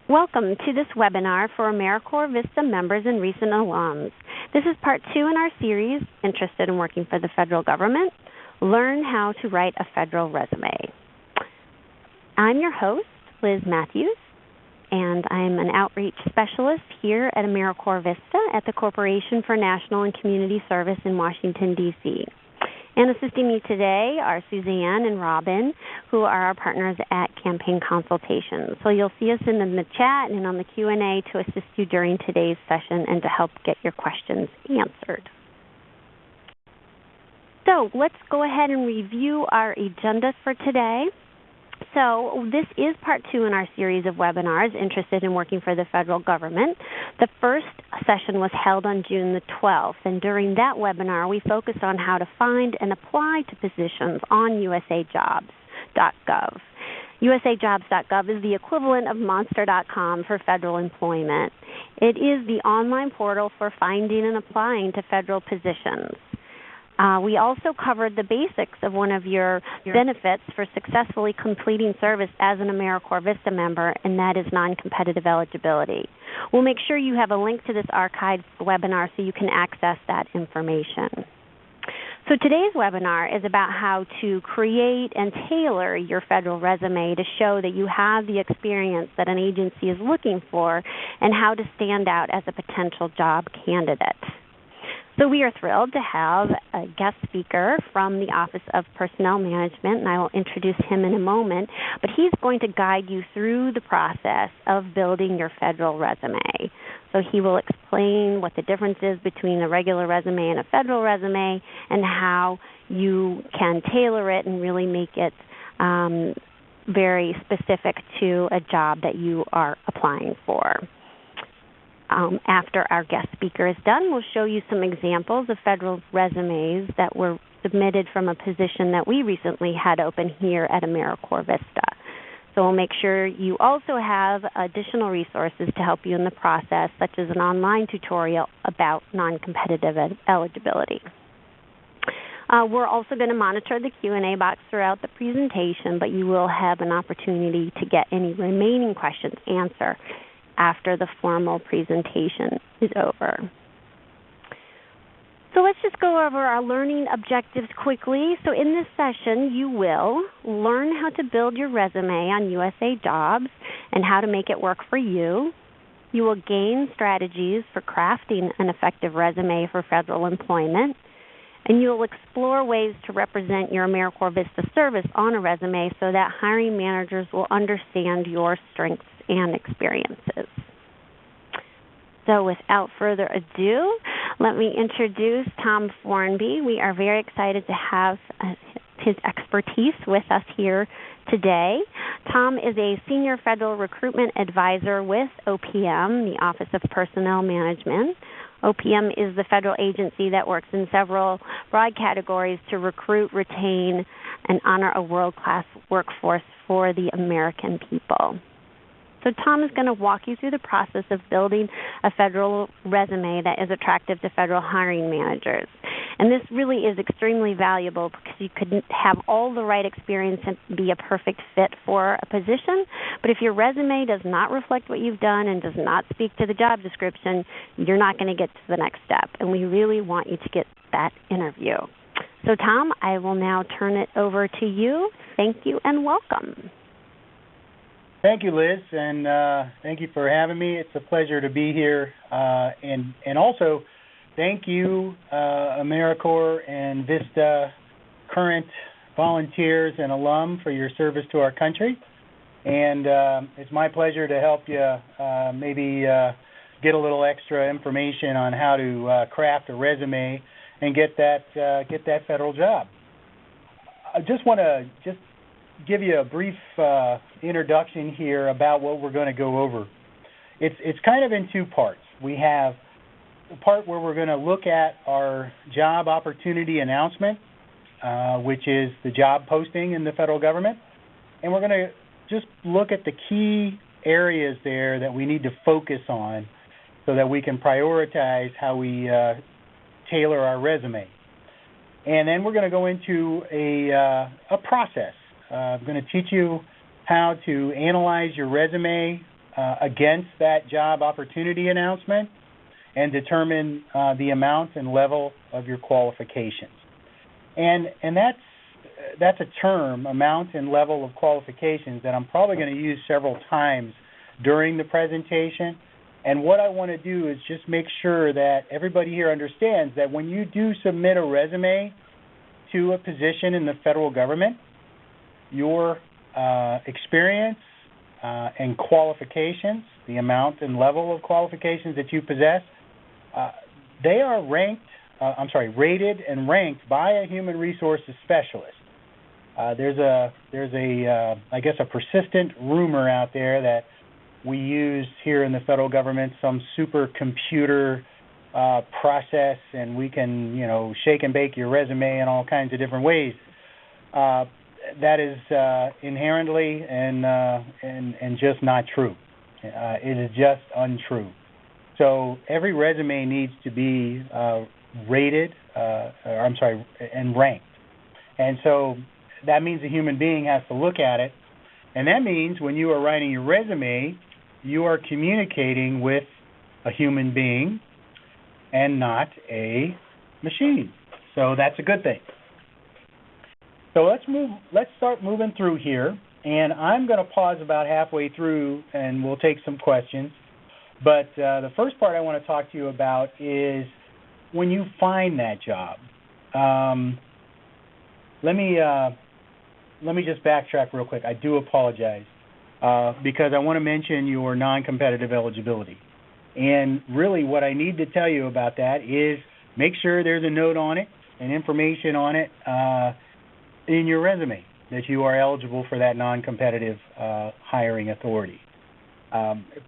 Welcome to this webinar for AmeriCorps Vista members and recent alums. This is part 2 in our series, Interested in Working for the Federal Government, Learn How to Write a Federal Resume. I'm your host, Liz Matthews, and I'm an outreach specialist here at AmeriCorps Vista at the Corporation for National and Community Service in Washington, D.C. And assisting me today are Suzanne and Robin, who are our partners at Campaign Consultations. So you'll see us in the chat and on the Q&A to assist you during today's session and to help get your questions answered. So let's go ahead and review our agenda for today. So this is part 2 in our series of webinars, Interested in Working for the Federal Government. The first session was held on June the 12th, and during that webinar, we focused on how to find and apply to positions on usajobs.gov. usajobs.gov is the equivalent of monster.com for federal employment. It is the online portal for finding and applying to federal positions. We also covered the basics of one of your benefits for successfully completing service as an AmeriCorps Vista member, and that is non-competitive eligibility. We'll make sure you have a link to this archived webinar so you can access that information. So today's webinar is about how to create and tailor your federal resume to show that you have the experience that an agency is looking for and how to stand out as a potential job candidate. So we are thrilled to have a guest speaker from the Office of Personnel Management, and I will introduce him in a moment, but he's going to guide you through the process of building your federal resume. So he will explain what the difference is between a regular resume and a federal resume and how you can tailor it and really make it very specific to a job that you are applying for. After our guest speaker is done, we'll show you some examples of federal resumes that were submitted from a position that we recently had open here at AmeriCorps Vista. So we'll make sure you also have additional resources to help you in the process, such as an online tutorial about non-competitive eligibility. We're also going to monitor the Q&A box throughout the presentation, but you will have an opportunity to get any remaining questions answered after the formal presentation is over. So let's just go over our learning objectives quickly. So in this session, you will learn how to build your resume on USA Jobs and how to make it work for you. You will gain strategies for crafting an effective resume for federal employment. And you will explore ways to represent your AmeriCorps Vista service on a resume so that hiring managers will understand your strengths and experiences. So without further ado, let me introduce Tom Formby. We are very excited to have his expertise with us here today. Tom is a senior federal recruitment advisor with OPM, the Office of Personnel Management. OPM is the federal agency that works in several broad categories to recruit, retain, and honor a world-class workforce for the American people. So Tom is going to walk you through the process of building a federal resume that is attractive to federal hiring managers. And this really is extremely valuable because you could have all the right experience and be a perfect fit for a position, but if your resume does not reflect what you've done and does not speak to the job description, you're not going to get to the next step, and we really want you to get that interview. So Tom, I will now turn it over to you. Thank you and welcome. Thank you, Liz, and thank you for having me. It's a pleasure to be here, and also thank you, AmeriCorps and Vista current volunteers and alum for your service to our country. And it's my pleasure to help you maybe get a little extra information on how to craft a resume and get that federal job. I just want to give you a brief introduction here about what we're going to go over. It's kind of in two parts. We have the part where we're going to look at our job opportunity announcement, which is the job posting in the federal government, and we're going to just look at the key areas there that we need to focus on so that we can prioritize how we tailor our resume. And then we're going to go into a process. I'm going to teach you how to analyze your resume against that job opportunity announcement and determine the amount and level of your qualifications. And that's a term, amount and level of qualifications, that I'm probably going to use several times during the presentation. And what I want to do is just make sure that everybody here understands that when you do submit a resume to a position in the federal government, your experience and qualifications, the amount and level of qualifications that you possess, they are rated and ranked by a human resources specialist. There's I guess, a persistent rumor out there that we use here in the federal government some supercomputer process, and we can, shake and bake your resume in all kinds of different ways. That is inherently and just not true. It is just untrue. So every resume needs to be rated, and ranked. And so that means a human being has to look at it. And that means when you are writing your resume, you are communicating with a human being and not a machine. So that's a good thing. So let's start moving through here. And I'm going to pause about halfway through, and we'll take some questions. But the first part I want to talk to you about is when you find that job. Let me just backtrack real quick. I do apologize because I want to mention your non-competitive eligibility. And really what I need to tell you about that is make sure there's a note on it and information on it in your resume that you are eligible for that non-competitive hiring authority.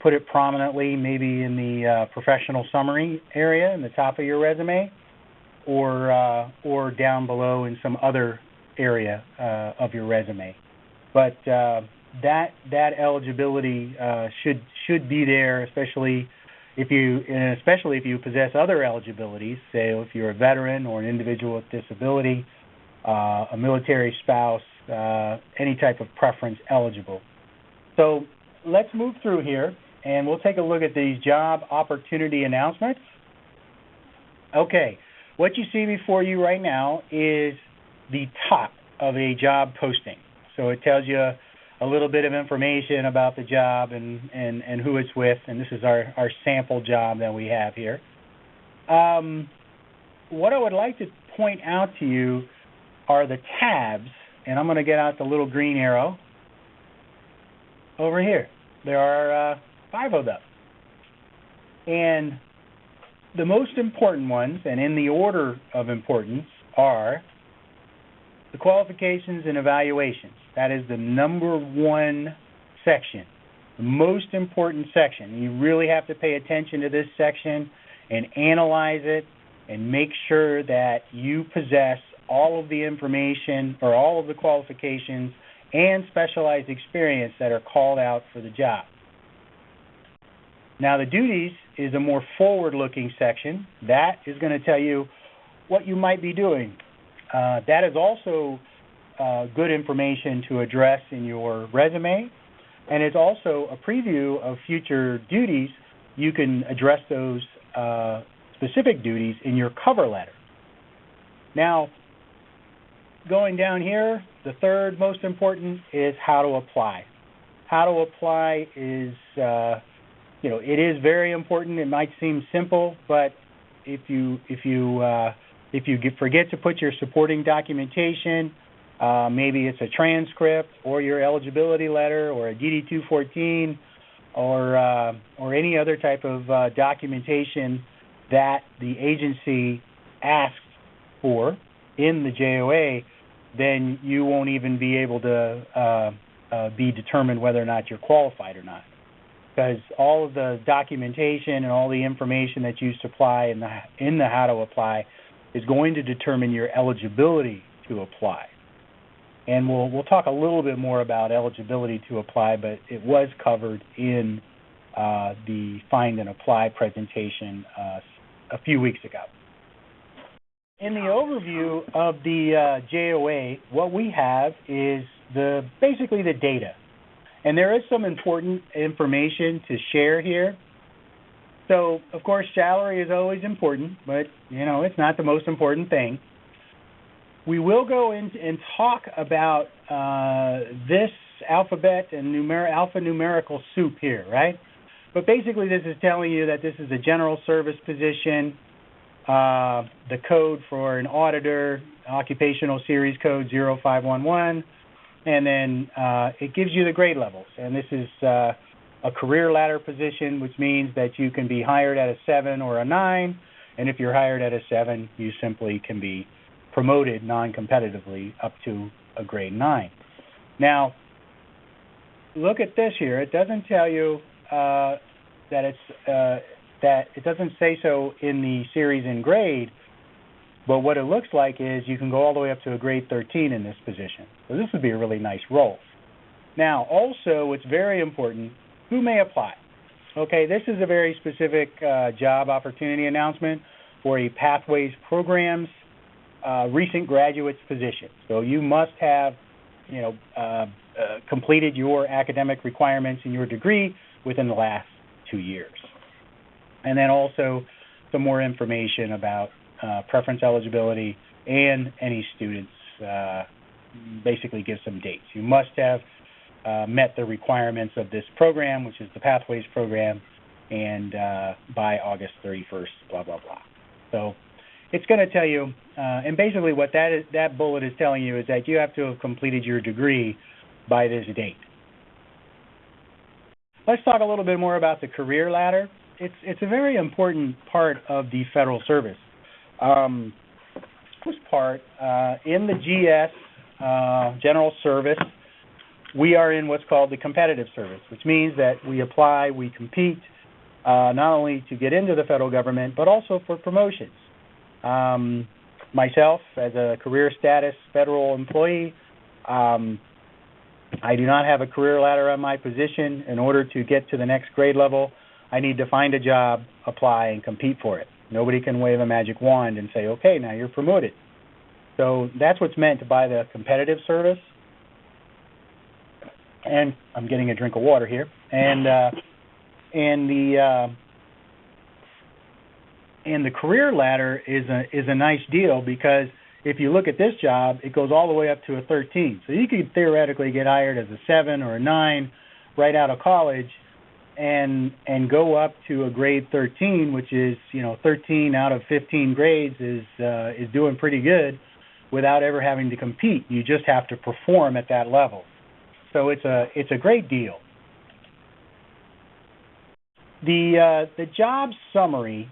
Put it prominently maybe in the professional summary area in the top of your resume, or down below in some other area of your resume. But that eligibility should be there, especially if you possess other eligibilities, say if you're a veteran or an individual with disability, a military spouse, any type of preference eligible. So let's move through here, and we'll take a look at these job opportunity announcements. Okay, what you see before you right now is the top of a job posting. So it tells you a little bit of information about the job and who it's with, and this is our sample job that we have here. What I would like to point out to you are the tabs, and I'm going to get out the little green arrow over here. There are 5 of them. And the most important ones, and in the order of importance, are the qualifications and evaluations. That is the number 1 section, the most important section. You really have to pay attention to this section and analyze it and make sure that you possess all of the information or all of the qualifications and specialized experience that are called out for the job. Now, the duties is a more forward-looking section. That is going to tell you what you might be doing. That is also good information to address in your resume, and it's also a preview of future duties. You can address those specific duties in your cover letter. Now, going down here, the third most important is how to apply. How to apply is, it is very important. It might seem simple, but if you forget to put your supporting documentation, maybe it's a transcript or your eligibility letter or a DD-214 or any other type of documentation that the agency asks for in the JOA, then you won't even be able to be determined whether or not you're qualified or not. Because all of the documentation and all the information that you supply in the how to apply is going to determine your eligibility to apply. And we'll talk a little bit more about eligibility to apply, but it was covered in the Find and Apply presentation a few weeks ago. In the overview of the JOA, what we have is basically the data. And there is some important information to share here. So, of course, salary is always important, but, it's not the most important thing. We will go in and talk about this alphabet and alphanumerical soup here, right? But basically, this is telling you that this is a general service position. The code for an auditor, occupational series code 0511, and then it gives you the grade levels. And this is a career ladder position, which means that you can be hired at a 7 or a 9, and if you're hired at a 7, you simply can be promoted non-competitively up to a grade 9. Now, look at this here. It doesn't tell you that it doesn't say so in the series and grade, but what it looks like is you can go all the way up to a grade 13 in this position. So this would be a really nice role. Now, also, it's very important, who may apply? Okay, this is a very specific job opportunity announcement for a Pathways Programs recent graduates position. So you must have, completed your academic requirements in your degree within the last 2 years. And then also some more information about preference eligibility and any students, basically give some dates. You must have met the requirements of this program, which is the Pathways program, and by August 31st, blah, blah, blah. So it's going to tell you, and basically what that bullet is telling you is that you have to have completed your degree by this date. Let's talk a little bit more about the career ladder. It's a very important part of the federal service. This part, in the GS, General Service, we are in what's called the competitive service, which means that we apply, we compete, not only to get into the federal government, but also for promotions. Myself, as a career status federal employee, I do not have a career ladder on my position. In order to get to the next grade level, I need to find a job, apply, and compete for it. Nobody can wave a magic wand and say, okay, now you're promoted. So that's what's meant by the competitive service. And I'm getting a drink of water here. And the career ladder is a nice deal, because if you look at this job, it goes all the way up to a 13. So you could theoretically get hired as a 7 or a 9 right out of college and go up to a grade 13, which is, 13 out of 15 grades is doing pretty good without ever having to compete. You just have to perform at that level. So it's a great deal. The job summary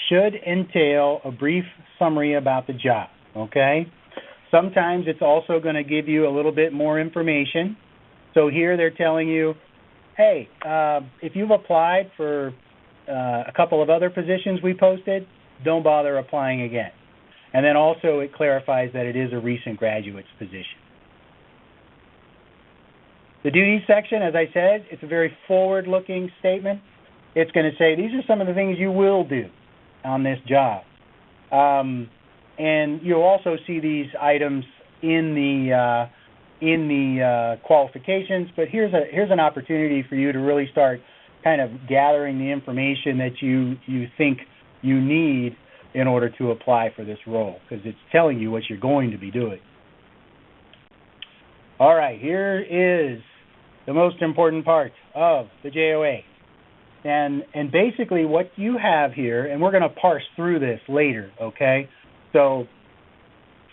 should entail a brief summary about the job, okay? Sometimes it's also going to give you a little bit more information. So here they're telling you, hey, if you've applied for a couple of other positions we posted, don't bother applying again. And then also it clarifies that it is a recent graduate's position. The duties section, as I said, it's a very forward-looking statement. It's going to say these are some of the things you will do on this job. And you'll also see these items in the qualifications, but here's an opportunity for you to really start kind of gathering the information that you think you need in order to apply for this role, because it's telling you what you're going to be doing. All right, here is the most important part of the JOA. And basically what you have here, and we're going to parse through this later, okay? So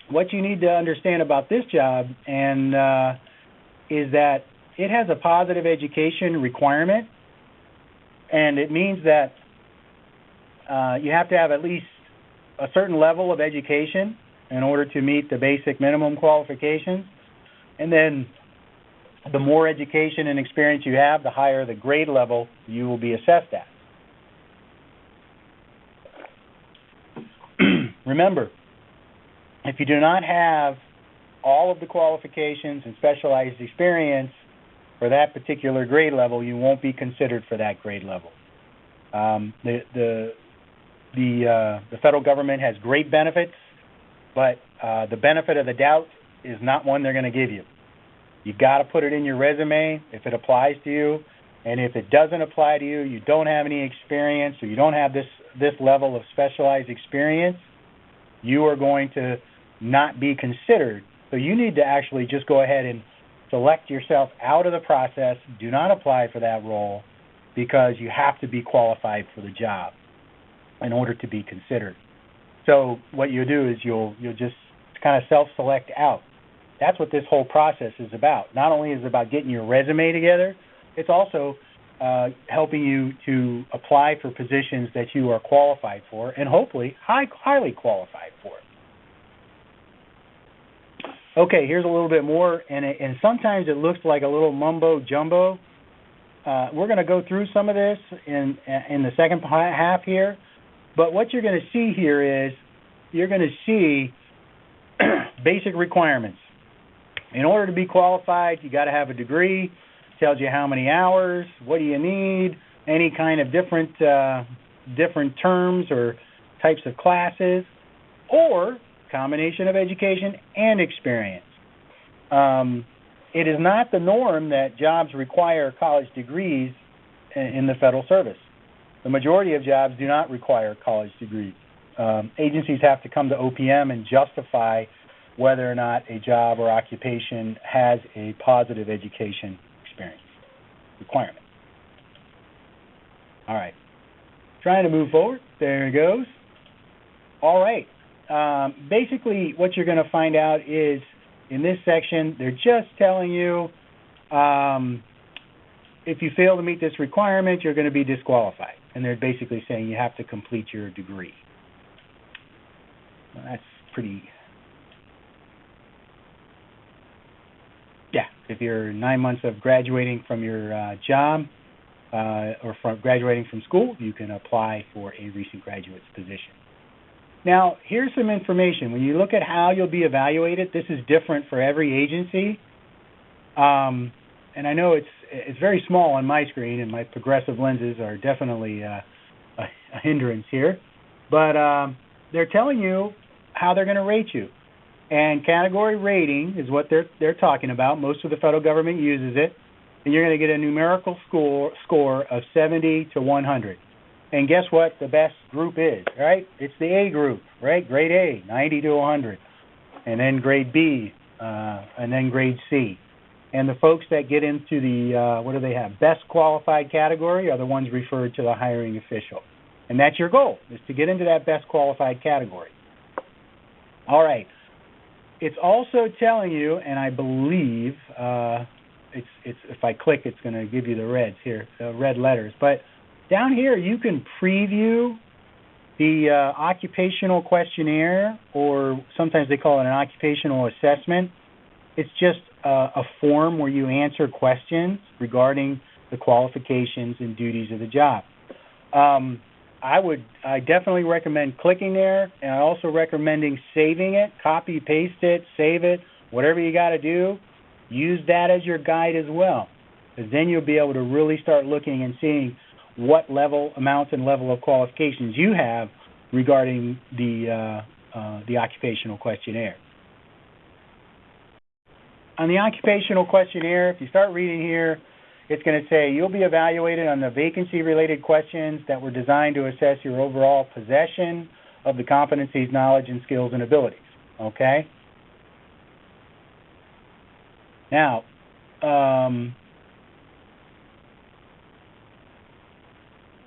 what you need to understand about this job is that it has a positive education requirement, and it means that you have to have at least a certain level of education in order to meet the basic minimum qualifications. And then the more education and experience you have, the higher the grade level you will be assessed at. Remember, if you do not have all of the qualifications and specialized experience for that particular grade level, you won't be considered for that grade level. The federal government has great benefits, but the benefit of the doubt is not one they're going to give you. You got to put it in your resume if it applies to you. And if it doesn't apply to you, you don't have any experience, or you don't have this level of specialized experience, you are going to not be considered. So you need to actually just go ahead and select yourself out of the process. Do not apply for that role, because you have to be qualified for the job in order to be considered. So what you'll do is you'll just kind of self-select out. That's what this whole process is about. Not only is it about getting your resume together, it's also helping you to apply for positions that you are qualified for, and hopefully highly qualified for. Okay, here's a little bit more, and sometimes it looks like a little mumbo-jumbo. We're going to go through some of this in the second half here, but what you're going to see here is you're going to see basic requirements. In order to be qualified, you got to have a degree. Tells you how many hours, what do you need, any kind of different terms or types of classes, or combination of education and experience. It is not the norm that jobs require college degrees in the federal service. The majority of jobs do not require college degrees. Agencies have to come to OPM and justify whether or not a job or occupation has a positive education experience requirement. All right. Trying to move forward. There it goes. All right. Basically, what you're going to find out is in this section, they're just telling you if you fail to meet this requirement, you're going to be disqualified. And they're basically saying you have to complete your degree. Well, that's pretty... Yeah, if you're 9 months of graduating from your job or from graduating from school, you can apply for a recent graduate's position. Now, here's some information. When you look at how you'll be evaluated, this is different for every agency. And I know it's very small on my screen, and my progressive lenses are definitely a hindrance here. But they're telling you how they're going to rate you. And category rating is what they're talking about. Most of the federal government uses it. And you're going to get a numerical score of 70 to 100. And guess what the best group is, right? It's the A group, right? Grade A, 90 to 100. And then grade B, and then grade C. And the folks that get into the, what do they have, best qualified category are the ones referred to the hiring official. And that's your goal, is to get into that best qualified category. All right. It's also telling you, and I believe it's if I click, it's going to give you the reds here, the red letters. But down here, you can preview the occupational questionnaire, or sometimes they call it an occupational assessment. It's just a form where you answer questions regarding the qualifications and duties of the job. I definitely recommend clicking there, and I also recommending saving it, copy, paste it, save it, whatever you got to do. Use that as your guide as well, because then you'll be able to really start looking and seeing what amount and level of qualifications you have regarding the occupational questionnaire. On the occupational questionnaire, if you start reading here, it's going to say you'll be evaluated on the vacancy-related questions that were designed to assess your overall possession of the competencies, knowledge, and skills and abilities. Okay? Now,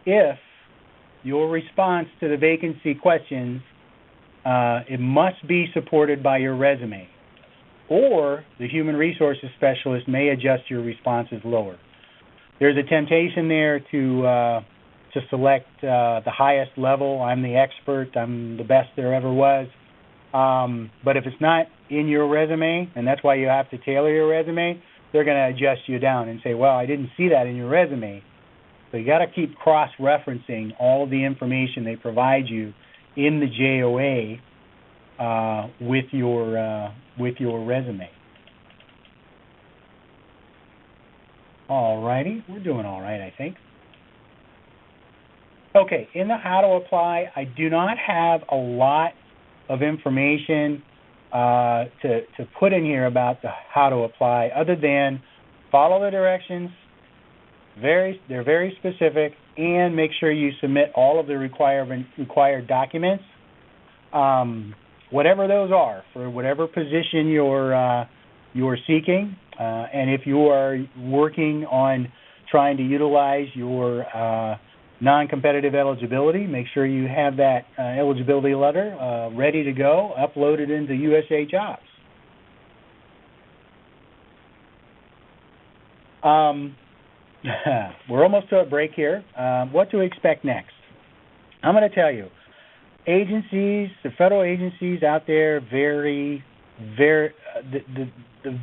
if your response to the vacancy questions, it must be supported by your resume, or the human resources specialist may adjust your responses lower. There's a temptation there to select the highest level. I'm the expert. I'm the best there ever was. But if it's not in your resume, and that's why you have to tailor your resume, they're going to adjust you down and say, well, I didn't see that in your resume. So you got to keep cross-referencing all of the information they provide you in the JOA with your resume. All righty, we're doing all right, I think. Okay, in the how to apply, I do not have a lot of information to put in here about how to apply, other than follow the directions. They're very specific, and make sure you submit all of the required documents, whatever those are, for whatever position you're seeking. And if you are working on trying to utilize your non-competitive eligibility, make sure you have that eligibility letter ready to go, uploaded into USA Jobs. We're almost to a break here. What to expect next? I'm going to tell you. Agencies, the federal agencies out there vary, the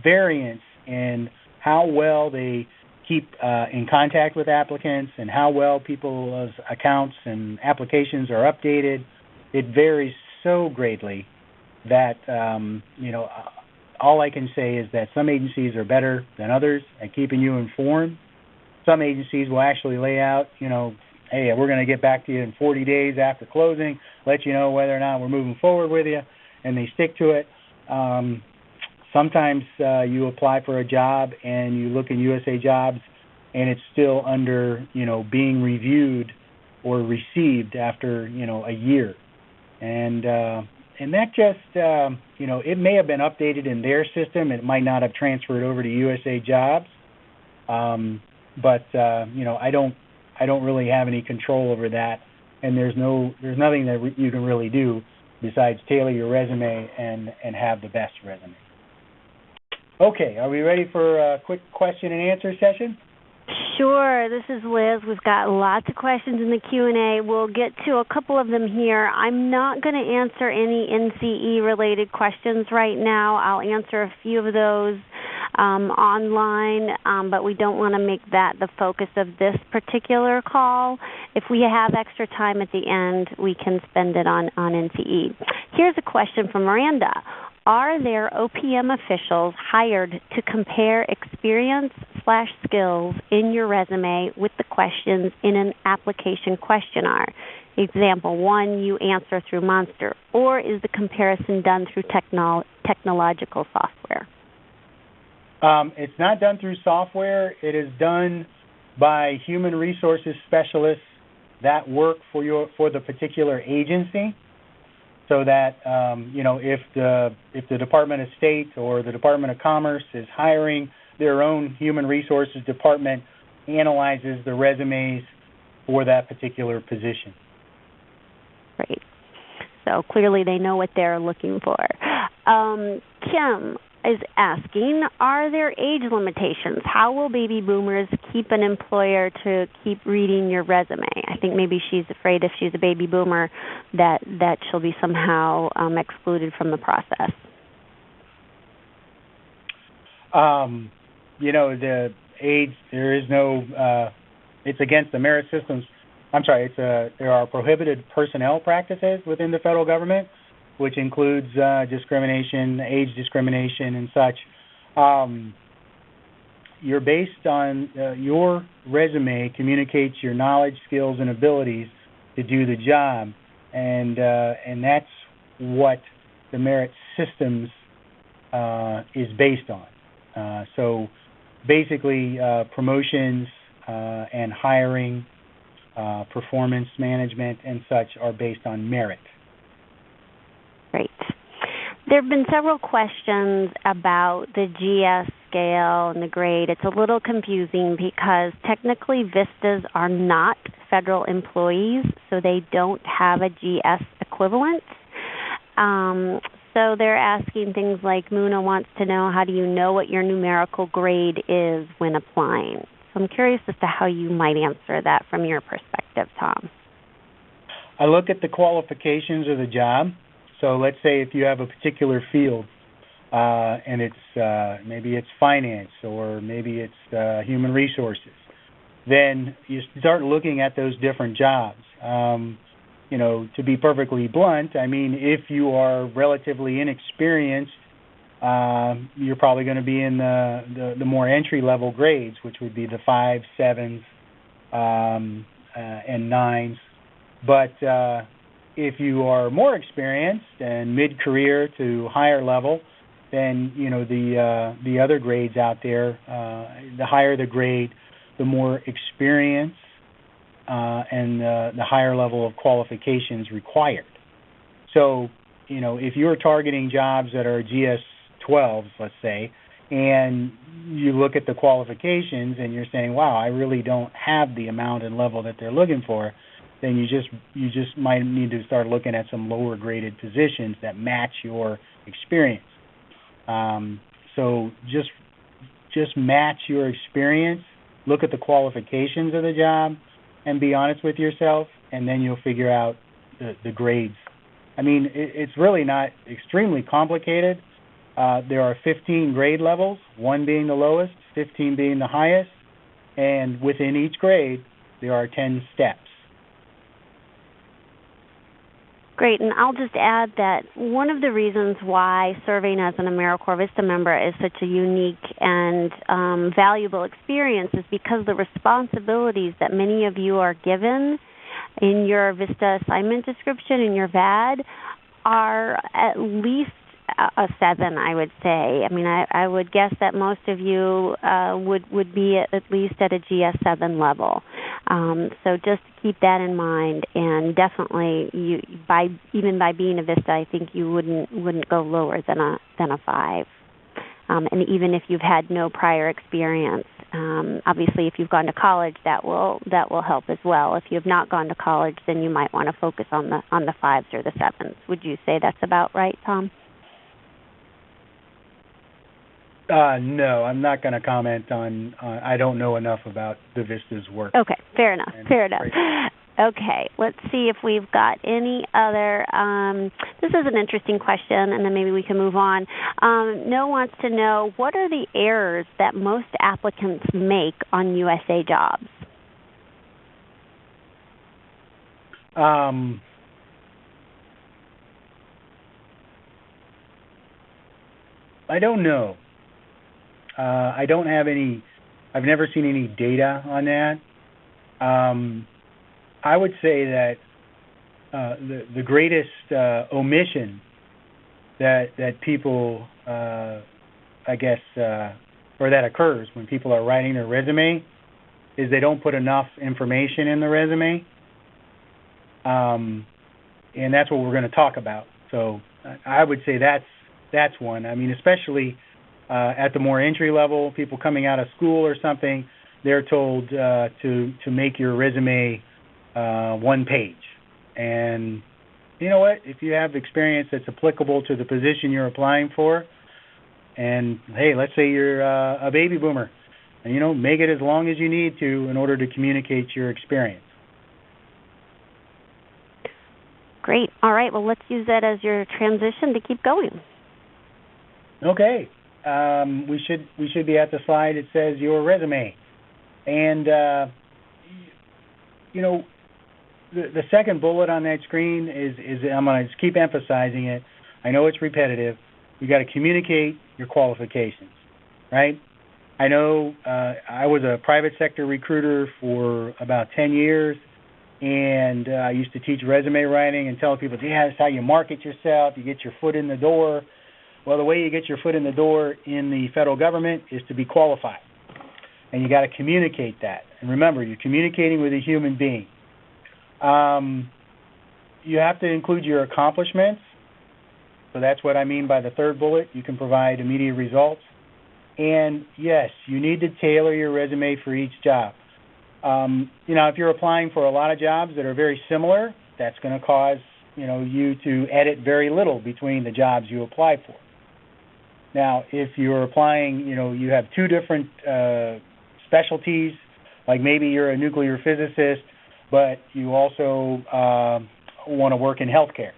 variance in how well they keep in contact with applicants and how well people's accounts and applications are updated. It varies so greatly that, all I can say is that some agencies are better than others at keeping you informed. Some agencies will actually lay out, hey, we're going to get back to you in 40 days after closing, let you know whether or not we're moving forward with you, and they stick to it. Sometimes you apply for a job and you look in USA Jobs and it's still under, being reviewed or received after, a year. And that just, it may have been updated in their system. It might not have transferred over to USA Jobs. But I don't really have any control over that, and there's nothing that you can really do besides tailor your resume and have the best resume. Okay, are we ready for a quick question and answer session? Sure. This is Liz. We've got lots of questions in the Q&A. We'll get to a couple of them here. I'm not going to answer any NCE-related questions right now. I'll answer a few of those online, but we don't want to make that the focus of this particular call. If we have extra time at the end, we can spend it on NCE. Here's a question from Miranda. Are there OPM officials hired to compare experience/skills in your resume with the questions in an application questionnaire? Example 1, you answer through Monster. Or is the comparison done through technological software? It's not done through software. It is done by human resources specialists that work for the particular agency. So that if the Department of State or the Department of Commerce is hiring, their own human resources department analyzes the resumes for that particular position. Great. So clearly they know what they're looking for. Kim is asking, are there age limitations? How will baby boomers keep an employer to keep reading your resume? I think maybe she's afraid if she's a baby boomer that she'll be somehow excluded from the process. The age, there is no, it's against the merit systems. There are prohibited personnel practices within the federal government, which includes discrimination, age discrimination, and such. You're based on your resume communicates your knowledge, skills, and abilities to do the job, and that's what the merit systems is based on. So basically, promotions and hiring, performance management, and such are based on merit. Great. There have been several questions about the GS scale and the grade. It's a little confusing because technically VISTAs are not federal employees, so they don't have a GS equivalent. So they're asking things like, Muna wants to know, how do you know what your numerical grade is when applying? So I'm curious as to how you might answer that from your perspective, Tom. I look at the qualifications of the job. So let's say if you have a particular field and it's maybe it's finance or maybe it's human resources, then you start looking at those different jobs. To be perfectly blunt, if you are relatively inexperienced, you're probably going to be in the more entry-level grades, which would be the 5s, 7s, and 9s. But if you are more experienced and mid-career to higher level, then the other grades out there, the higher the grade, the more experience and the higher level of qualifications required. So, if you're targeting jobs that are GS-12s, let's say, and you look at the qualifications and you're saying, wow, I really don't have the amount and level that they're looking for, then you just might need to start looking at some lower graded positions that match your experience. So just match your experience, look at the qualifications of the job, and be honest with yourself, and then you'll figure out the grades. I mean, it's really not extremely complicated. There are 15 grade levels, 1 being the lowest, 15 being the highest, and within each grade, there are 10 steps. Great, and I'll just add that one of the reasons why serving as an AmeriCorps Vista member is such a unique and valuable experience is because the responsibilities that many of you are given in your Vista assignment description, in your VAD, are at least a 7, I would say. I mean, I would guess that most of you would be at least at a GS7 level. So just keep that in mind, and definitely, even by being a Vista, I think you wouldn't go lower than a 5. And even if you've had no prior experience, obviously, if you've gone to college, that will help as well. If you have not gone to college, then you might want to focus on the 5s or the 7s. Would you say that's about right, Tom? No, I'm not going to comment on. I don't know enough about the Vista's work. Okay, fair enough. Okay, let's see if we've got any other. This is an interesting question, and then maybe we can move on. Noah wants to know, what are the errors that most applicants make on USA jobs? I don't know. I don't have any. I've never seen any data on that. I would say that the greatest omission that people, I guess, or that occurs when people are writing their resume, is they don't put enough information in the resume, and that's what we're going to talk about. So I would say that's one. I mean, especially at the more entry level, people coming out of school or something, they're told to make your resume 1 page. And you know what? If you have experience that's applicable to the position you're applying for, and hey, let's say you're a baby boomer, and make it as long as you need to in order to communicate your experience. Great. All right. Well, let's use that as your transition to keep going. Okay. We should be at the slide. It says your resume, and the second bullet on that screen is I'm going to just keep emphasizing it. I know it's repetitive. You got to communicate your qualifications, right? I know I was a private sector recruiter for about 10 years, and I used to teach resume writing and tell people, yeah, that's how you market yourself. You get your foot in the door. Well, the way you get your foot in the door in the federal government is to be qualified, and you got to communicate that. And remember, you're communicating with a human being. You have to include your accomplishments. So that's what I mean by the third bullet. You can provide immediate results. And yes, you need to tailor your resume for each job. If you're applying for a lot of jobs that are very similar, that's going to cause, you to edit very little between the jobs you apply for. Now, if you're applying, you have 2 different specialties, like maybe you're a nuclear physicist, but you also want to work in healthcare.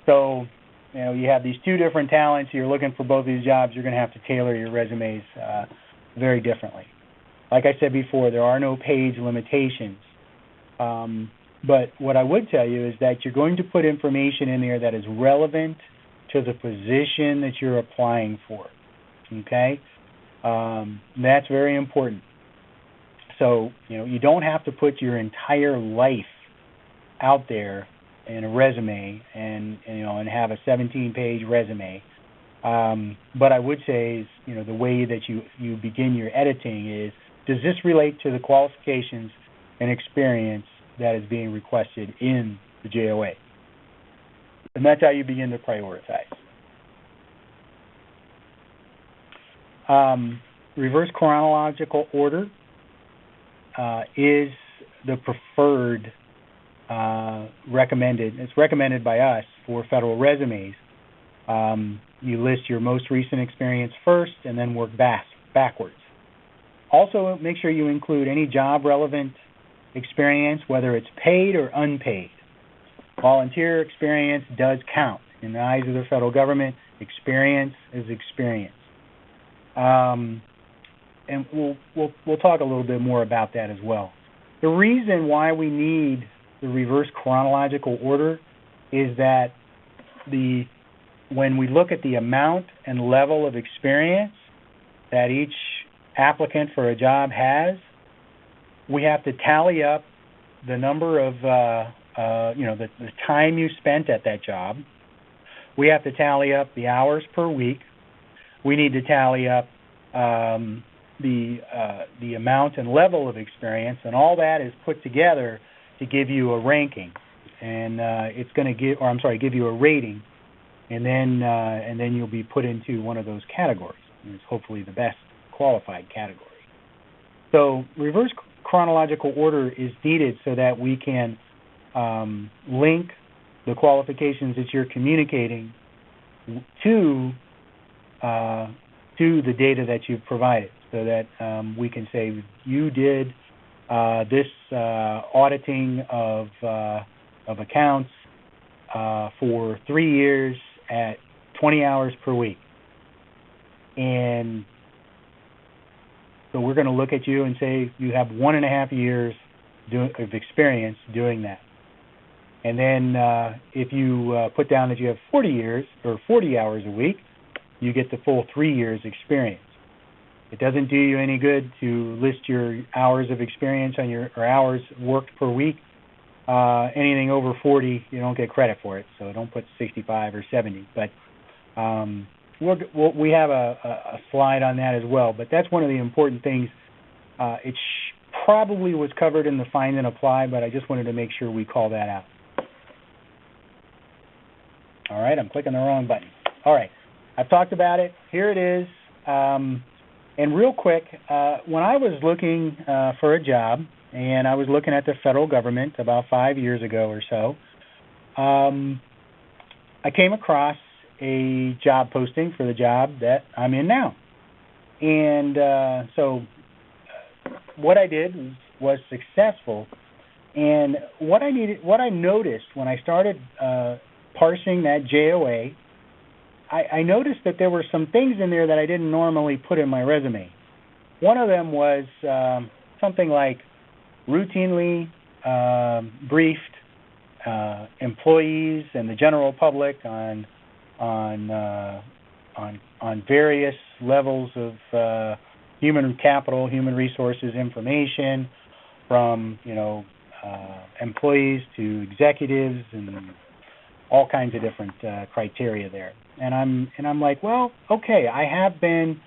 So, you have these 2 different talents. You're looking for both these jobs. You're going to have to tailor your resumes very differently. Like I said before, there are no page limitations. But what I would tell you is that you're going to put information in there that is relevant to the position that you're applying for. Okay? That's very important. So, you don't have to put your entire life out there in a resume and have a 17-page resume. But I would say is, the way that you begin your editing is, does this relate to the qualifications and experience that is being requested in the JOA? And that's how you begin to prioritize. Reverse chronological order is the preferred recommended. It's recommended by us for federal resumes. You list your most recent experience first and then work backwards. Also, make sure you include any job-relevant experience, whether it's paid or unpaid. Volunteer experience does count. In the eyes of the federal government, experience is experience. And we'll talk a little bit more about that as well. The reason why we need the reverse chronological order is that when we look at the amount and level of experience that each applicant for a job has, we have to tally up the number of the time you spent at that job. We have to tally up the hours per week. We need to tally up the amount and level of experience, and all that is put together to give you a ranking, and it's going to give you a rating, and then you'll be put into one of those categories. And it's hopefully the best qualified category. So reverse chronological order is needed so that we can link the qualifications that you're communicating to the data that you've provided, so that we can say you did this auditing of accounts for 3 years at 20 hours per week. And so we're going to look at you and say you have 1.5 years of experience doing that. And then if you put down that you have 40 years or 40 hours a week, you get the full 3 years experience. It doesn't do you any good to list your hours of experience or hours worked per week. Anything over 40, you don't get credit for it, so don't put 65 or 70. But we have a slide on that as well. But that's one of the important things. It probably was covered in the Find and Apply, but I just wanted to make sure we call that out. All right, I'm clicking the wrong button. All right, I've talked about it. Here it is. And real quick, when I was looking for a job, and I was looking at the federal government about 5 years ago or so, I came across a job posting for the job that I'm in now. And so what I did was successful. And what I noticed when I started parsing that JOA, I noticed that there were some things in there that I didn't normally put in my resume. One of them was something like routinely briefed employees and the general public on various levels of human capital, human resources information, from employees to executives, and all kinds of different criteria there. And I'm like, well, okay, I have been,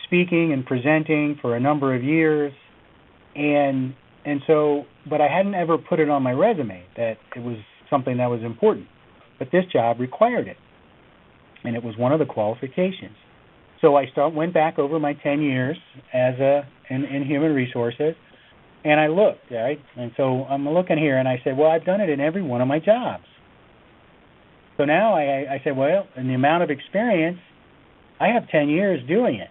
speaking and presenting for a number of years, and so, but I hadn't ever put it on my resume that it was something that was important. But this job required it, and it was one of the qualifications. So I went back over my 10 years in human resources, and I looked, right? And so I'm looking here, and I said, well, I've done it in every one of my jobs. So now I said, well, in the amount of experience, I have 10 years doing it.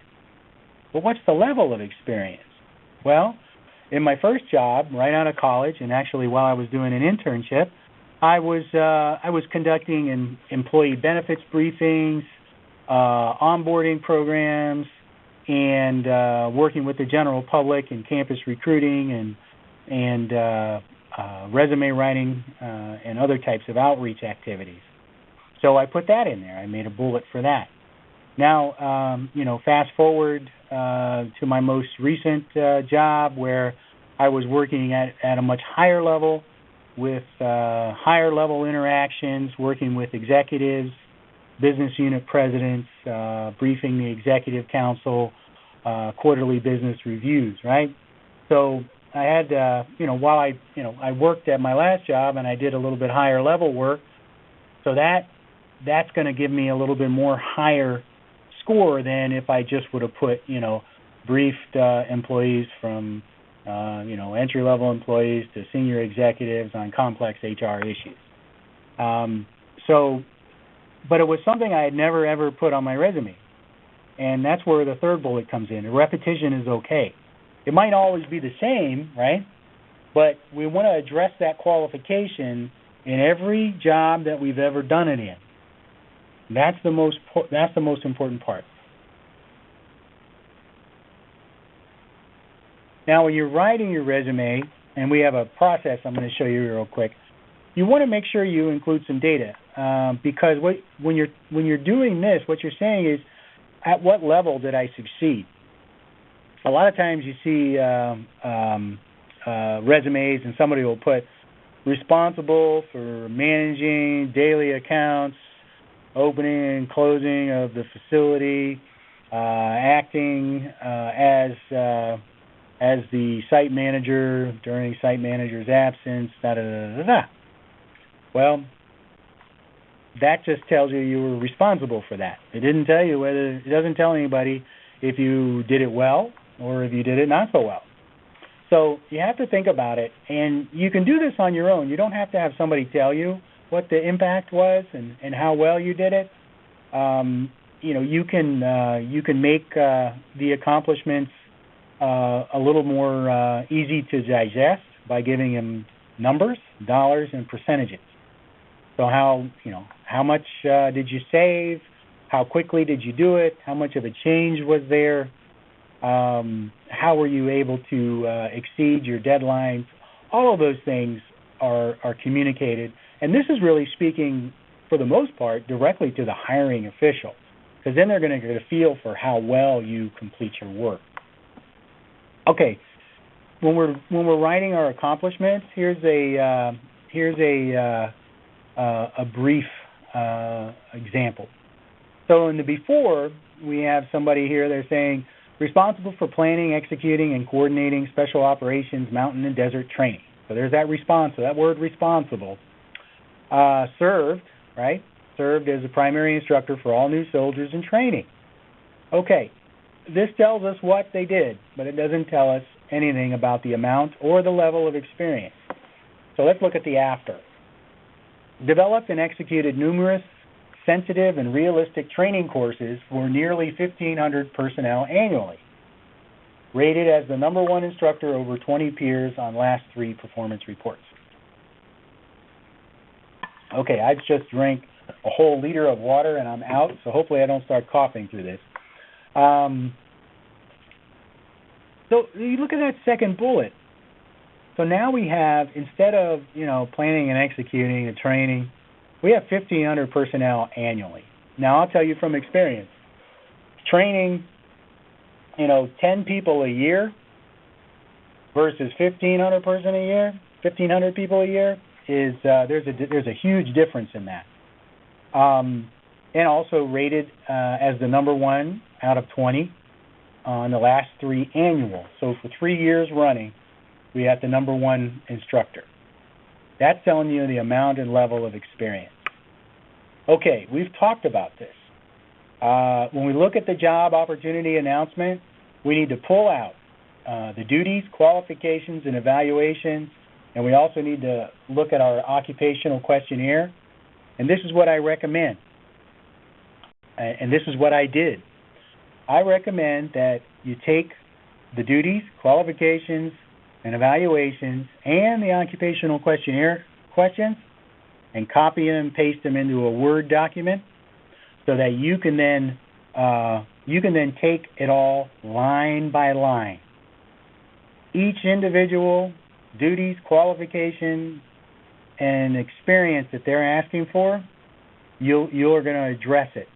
But what's the level of experience? Well, in my first job, right out of college, and actually while I was doing an internship, I was conducting employee benefits briefings, onboarding programs, and working with the general public in campus recruiting and resume writing and other types of outreach activities. So I put that in there. I made a bullet for that. Now, fast forward to my most recent job, where I was working at a much higher level, with higher level interactions, working with executives, business unit presidents, briefing the executive council, quarterly business reviews, right? So I had, while I worked at my last job and I did a little bit higher level work, so that's going to give me a little bit more higher score than if I just would have put, briefed employees from, entry-level employees to senior executives on complex HR issues. But it was something I had never, ever put on my resume. And that's where the third bullet comes in. Repetition is okay. It might always be the same, right? But we want to address that qualification in every job that we've ever done it in. That's the most important part. Now, when you're writing your resume, and we have a process I'm going to show you real quick, you want to make sure you include some data because when you're doing this, what you're saying is, at what level did I succeed? A lot of times you see resumes and somebody will put responsible for managing daily accounts, opening and closing of the facility, acting as the site manager during site manager's absence, da-da-da-da-da. Well, that just tells you were responsible for that. It didn't tell you it doesn't tell anybody if you did it well or if you did it not so well. So you have to think about it, and you can do this on your own. You don't have to have somebody tell you what the impact was and how well you did it. You can make the accomplishments a little more easy to digest by giving them numbers, dollars, and percentages. So how much did you save? How quickly did you do it? How much of a change was there? How were you able to exceed your deadlines? All of those things are communicated. And this is really speaking, for the most part, directly to the hiring official, because then they're going to get a feel for how well you complete your work. Okay, when we're writing our accomplishments, here's a brief example. So in the before, we have somebody here, they're saying, responsible for planning, executing, and coordinating special operations, mountain and desert training. So there's that that word responsible. Served as a primary instructor for all new soldiers in training. Okay, this tells us what they did, but it doesn't tell us anything about the amount or the level of experience. So let's look at the after. Developed and executed numerous sensitive and realistic training courses for nearly 1,500 personnel annually. Rated as the #1 instructor over 20 peers on last 3 performance reports. Okay, I've just drank a whole liter of water and I'm out, so hopefully I don't start coughing through this. So you look at that second bullet. So now we have, instead of, planning and executing and training, we have 1,500 personnel annually. Now, I'll tell you from experience, training, 10 people a year versus 1,500 people a year is there's a huge difference in that. And also rated as the #1 out of 20 on the last 3 annual. So for 3 years running, we have the #1 instructor. That's telling you the amount and level of experience. Okay, we've talked about this. When we look at the job opportunity announcement, we need to pull out the duties, qualifications, and evaluations, and we also need to look at our occupational questionnaire. And this is what I recommend, and this is what I did. I recommend that you take the duties, qualifications, and evaluations and the occupational questionnaire questions and copy them and paste them into a Word document so that you can then take it all line by line. Each individual duties, qualification, and experience that they're asking for, you're going to address it.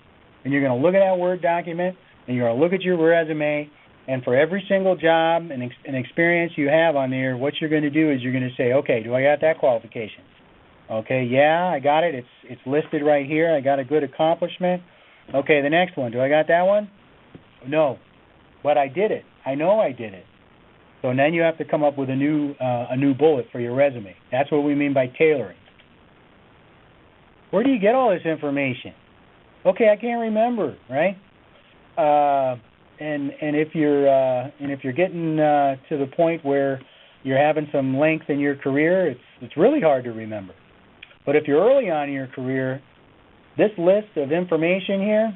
And you're going to look at that Word document, and you're going to look at your resume, And for every single job and experience you have on there, what you're going to do is you're going to say, okay, do I got that qualification? Okay, yeah, I got it. It's listed right here. I got a good accomplishment. Okay, the next one. Do I got that one? No, but I did it. I know I did it. So then you have to come up with a new bullet for your resume. That's what we mean by tailoring. Where do you get all this information? Okay, I can't remember, right? And if you're getting to the point where you're having some length in your career, it's really hard to remember. But if you're early on in your career, this list of information here,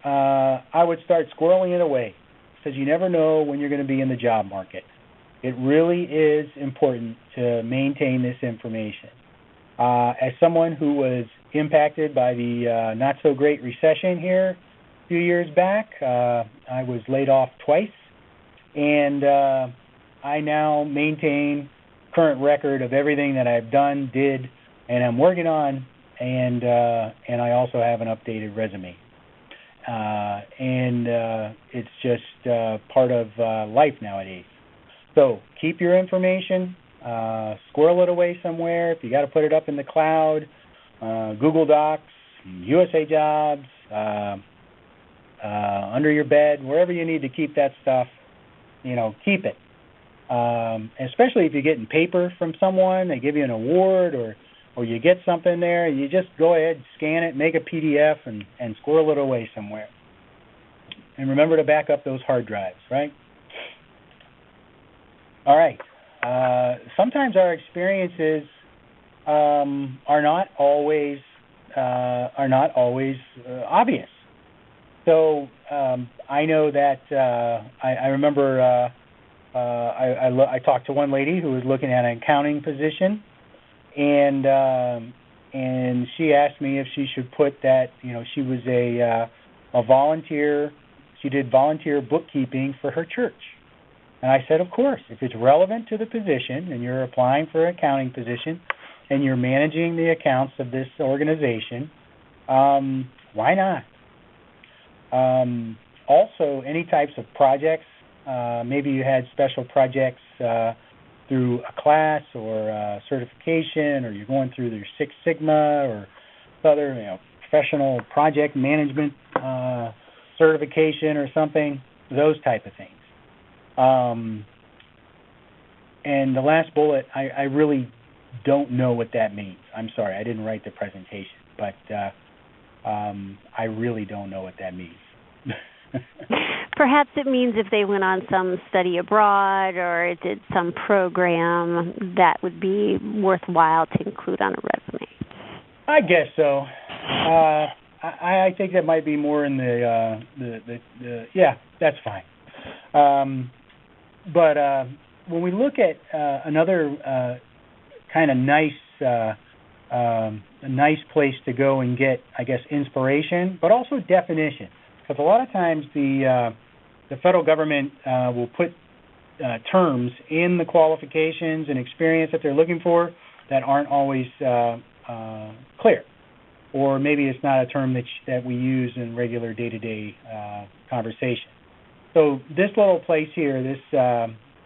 I would start squirreling it away, because you never know when you're going to be in the job market. It really is important to maintain this information. As someone who was impacted by the not-so-great recession here a few years back, I was laid off twice, and I now maintain current record of everything that I've done, did, and I'm working on, and I also have an updated resume. It's just part of life nowadays. So keep your information, squirrel it away somewhere. If you got to put it up in the cloud, Google Docs, USA Jobs, under your bed, wherever you need to keep that stuff, keep it. Especially if you're getting paper from someone, they give you an award or you get something there, you just go ahead, scan it, make a PDF, and squirrel it away somewhere. And remember to back up those hard drives, right? All right. Sometimes our experiences are not always obvious. So I know that I remember I talked to one lady who was looking at an accounting position, and she asked me if she should put that she was a volunteer. She did volunteer bookkeeping for her church. And I said, of course, if it's relevant to the position and you're applying for an accounting position and you're managing the accounts of this organization, why not? Also, any types of projects, maybe you had special projects through a class or a certification, or you're going through your Six Sigma or other professional project management certification or something, those type of things. And the last bullet, I really don't know what that means. I'm sorry, I didn't write the presentation, but I really don't know what that means. Perhaps it means if they went on some study abroad or did some program that would be worthwhile to include on a resume. I guess so. I think that might be more in the yeah, that's fine. But when we look at another kind of a nice place to go and get, I guess, inspiration, but also definition, because a lot of times the federal government will put terms in the qualifications and experience that they're looking for that aren't always clear, or maybe it's not a term that we use in regular day-to-day conversation. So this little place here, this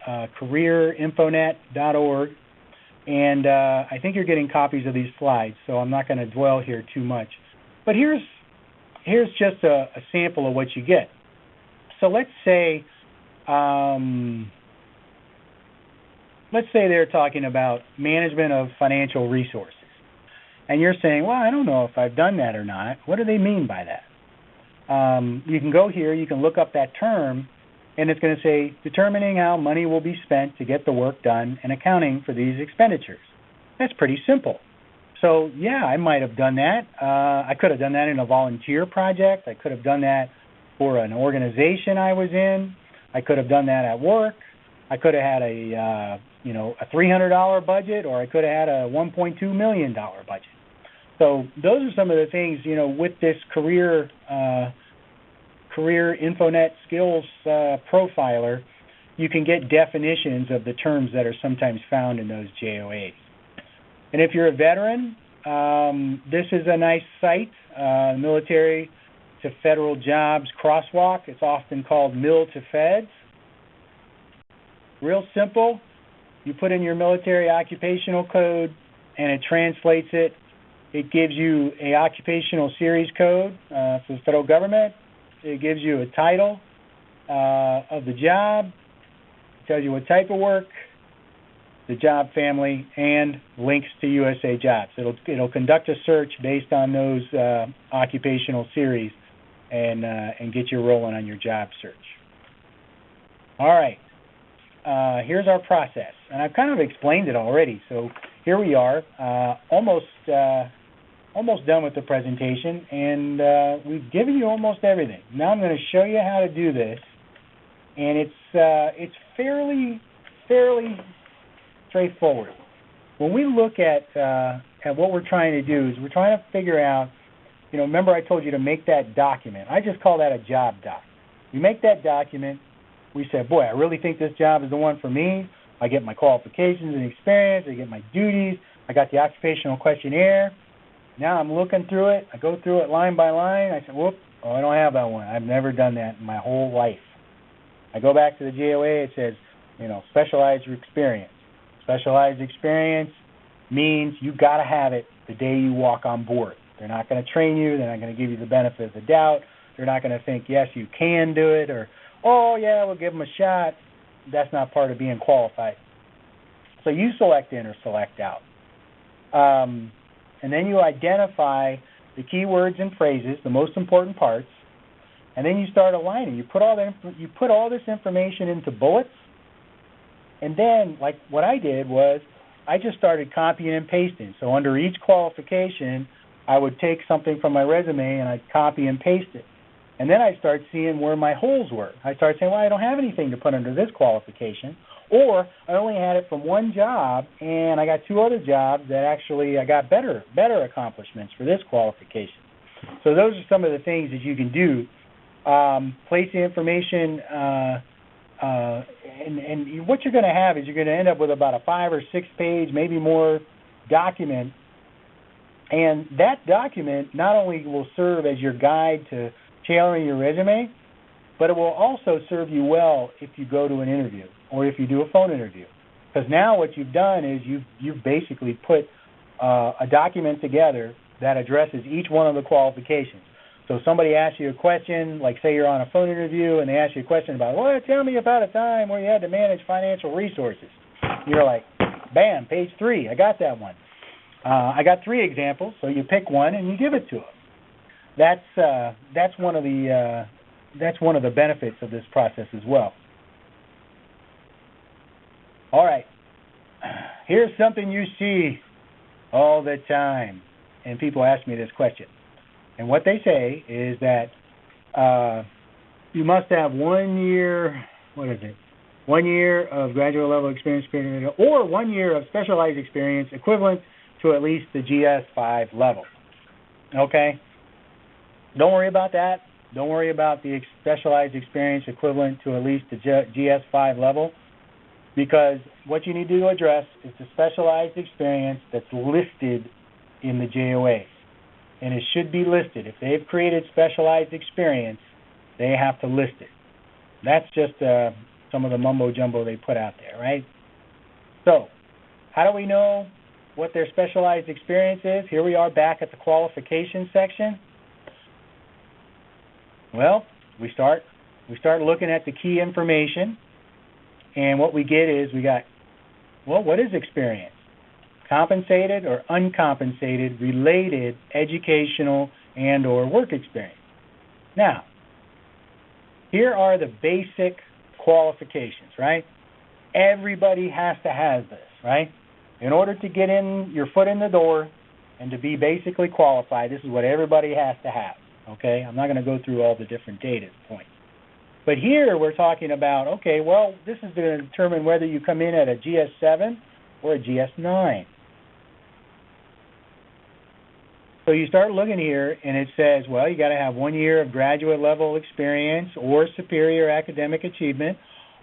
careerinfonet.org, and I think you're getting copies of these slides, so I'm not going to dwell here too much. But here's just a sample of what you get. So let's say they're talking about management of financial resources, and you're saying, well, I don't know if I've done that or not. What do they mean by that? You can go here, you can look up that term, and it's going to say, determining how money will be spent to get the work done and accounting for these expenditures. That's pretty simple. So, yeah, I might have done that. I could have done that in a volunteer project. I could have done that for an organization I was in. I could have done that at work. I could have had a $300 budget, or I could have had a $1.2 million budget. So those are some of the things, with this career Infonet skills profiler, you can get definitions of the terms that are sometimes found in those JOAs. And if you're a veteran, this is a nice site, military to federal jobs crosswalk. It's often called Mil to Feds. real simple. You put in your military occupational code, and it translates it. It gives you a occupational series code for the federal government. It gives you a title of the job. It tells you what type of work, the job family, and links to USA Jobs. It'll conduct a search based on those occupational series and get you rolling on your job search. All right. Here's our process, and I've kind of explained it already. So here we are, almost done with the presentation, and we've given you almost everything. Now I'm going to show you how to do this, and it's fairly straightforward. When we look at what we're trying to do is we're trying to figure out, remember I told you to make that document. I just call that a job doc. We make that document. We say, boy, I really think this job is the one for me. I get my qualifications and experience. I get my duties. I got the occupational questionnaire. Now I'm looking through it. I go through it line by line. I say, I don't have that one. I've never done that in my whole life. I go back to the JOA. It says, specialized experience. Specialized experience means you got to have it the day you walk on board. They're not going to train you. They're not going to give you the benefit of the doubt. They're not going to think, yes, you can do it, or, oh, yeah, we'll give them a shot. That's not part of being qualified. So you select in or select out. And then you identify the key words and phrases, the most important parts, and then you start aligning. You put all this information into bullets, and then, like what I did was I just started copying and pasting. So under each qualification, I would take something from my resume and I'd copy and paste it. And then I start seeing where my holes were. I started saying, I don't have anything to put under this qualification. Or I only had it from one job, and I got two other jobs that actually I got better accomplishments for this qualification. So those are some of the things that you can do. Place the information, and what you're going to have is you're going to end up with about a 5 or 6 page, maybe more, document. And that document not only will serve as your guide to tailoring your resume, but it will also serve you well if you go to an interview or if you do a phone interview. Because now what you've done is you've basically put a document together that addresses each one of the qualifications. So if somebody asks you a question, like say you're on a phone interview and they ask you a question about, tell me about a time where you had to manage financial resources. You're like, bam, page 3, I got that one. I got 3 examples, so you pick one and you give it to them. That's one of the benefits of this process as well. All right, here's something you see all the time, and people ask me this question. And what they say is that you must have 1 year, 1 year of graduate level experience, or 1 year of specialized experience equivalent to at least the GS5 level. Okay? Don't worry about that. Don't worry about the specialized experience equivalent to at least the GS5 level, because what you need to address is the specialized experience that's listed in the JOA. And it should be listed. If they've created specialized experience, they have to list it. That's just some of the mumbo-jumbo they put out there, right? So, how do we know what their specialized experience is? Here we are back at the qualification section. Well, we start looking at the key information, and what we get is what is experience? Compensated or uncompensated related educational and or work experience. Now, here are the basic qualifications, right? Everybody has to have this, right? In order to get in your foot in the door and to be basically qualified, this is what everybody has to have, okay? I'm not going to go through all the different data points. But here we're talking about, this is going to determine whether you come in at a GS7 or a GS9. So you start looking here, and it says, you got to have 1 year of graduate level experience or superior academic achievement,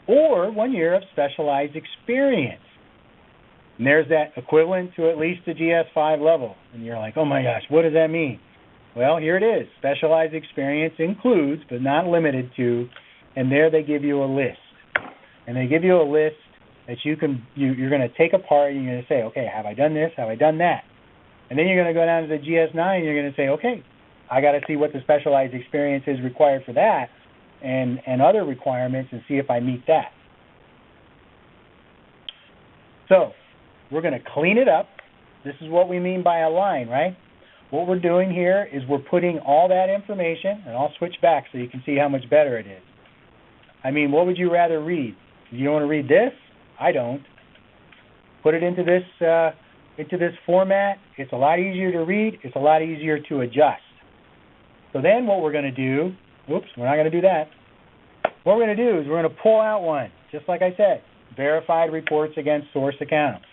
or 1 year of specialized experience. And there's that equivalent to at least the GS5 level. And you're like, oh my gosh, what does that mean? Well, here it is. Specialized experience includes, but not limited to, and there they give you a list. And they give you a list that you're going to take apart and you're going to say, okay, have I done this? Have I done that? And then you're going to go down to the GS9 and you're going to say, okay, I got to see what the specialized experience is required for that and other requirements and see if I meet that. So we're going to clean it up. This is what we mean by align, right? What we're doing here is we're putting all that information, and I'll switch back so you can see how much better it is. I mean, what would you rather read? You don't want to read this? I don't. Put it into this format. It's a lot easier to read. It's a lot easier to adjust. So then what we're going to do, oops, we're not going to do that. What we're going to do is we're going to pull out one, just like I said, verified reports against source accounts.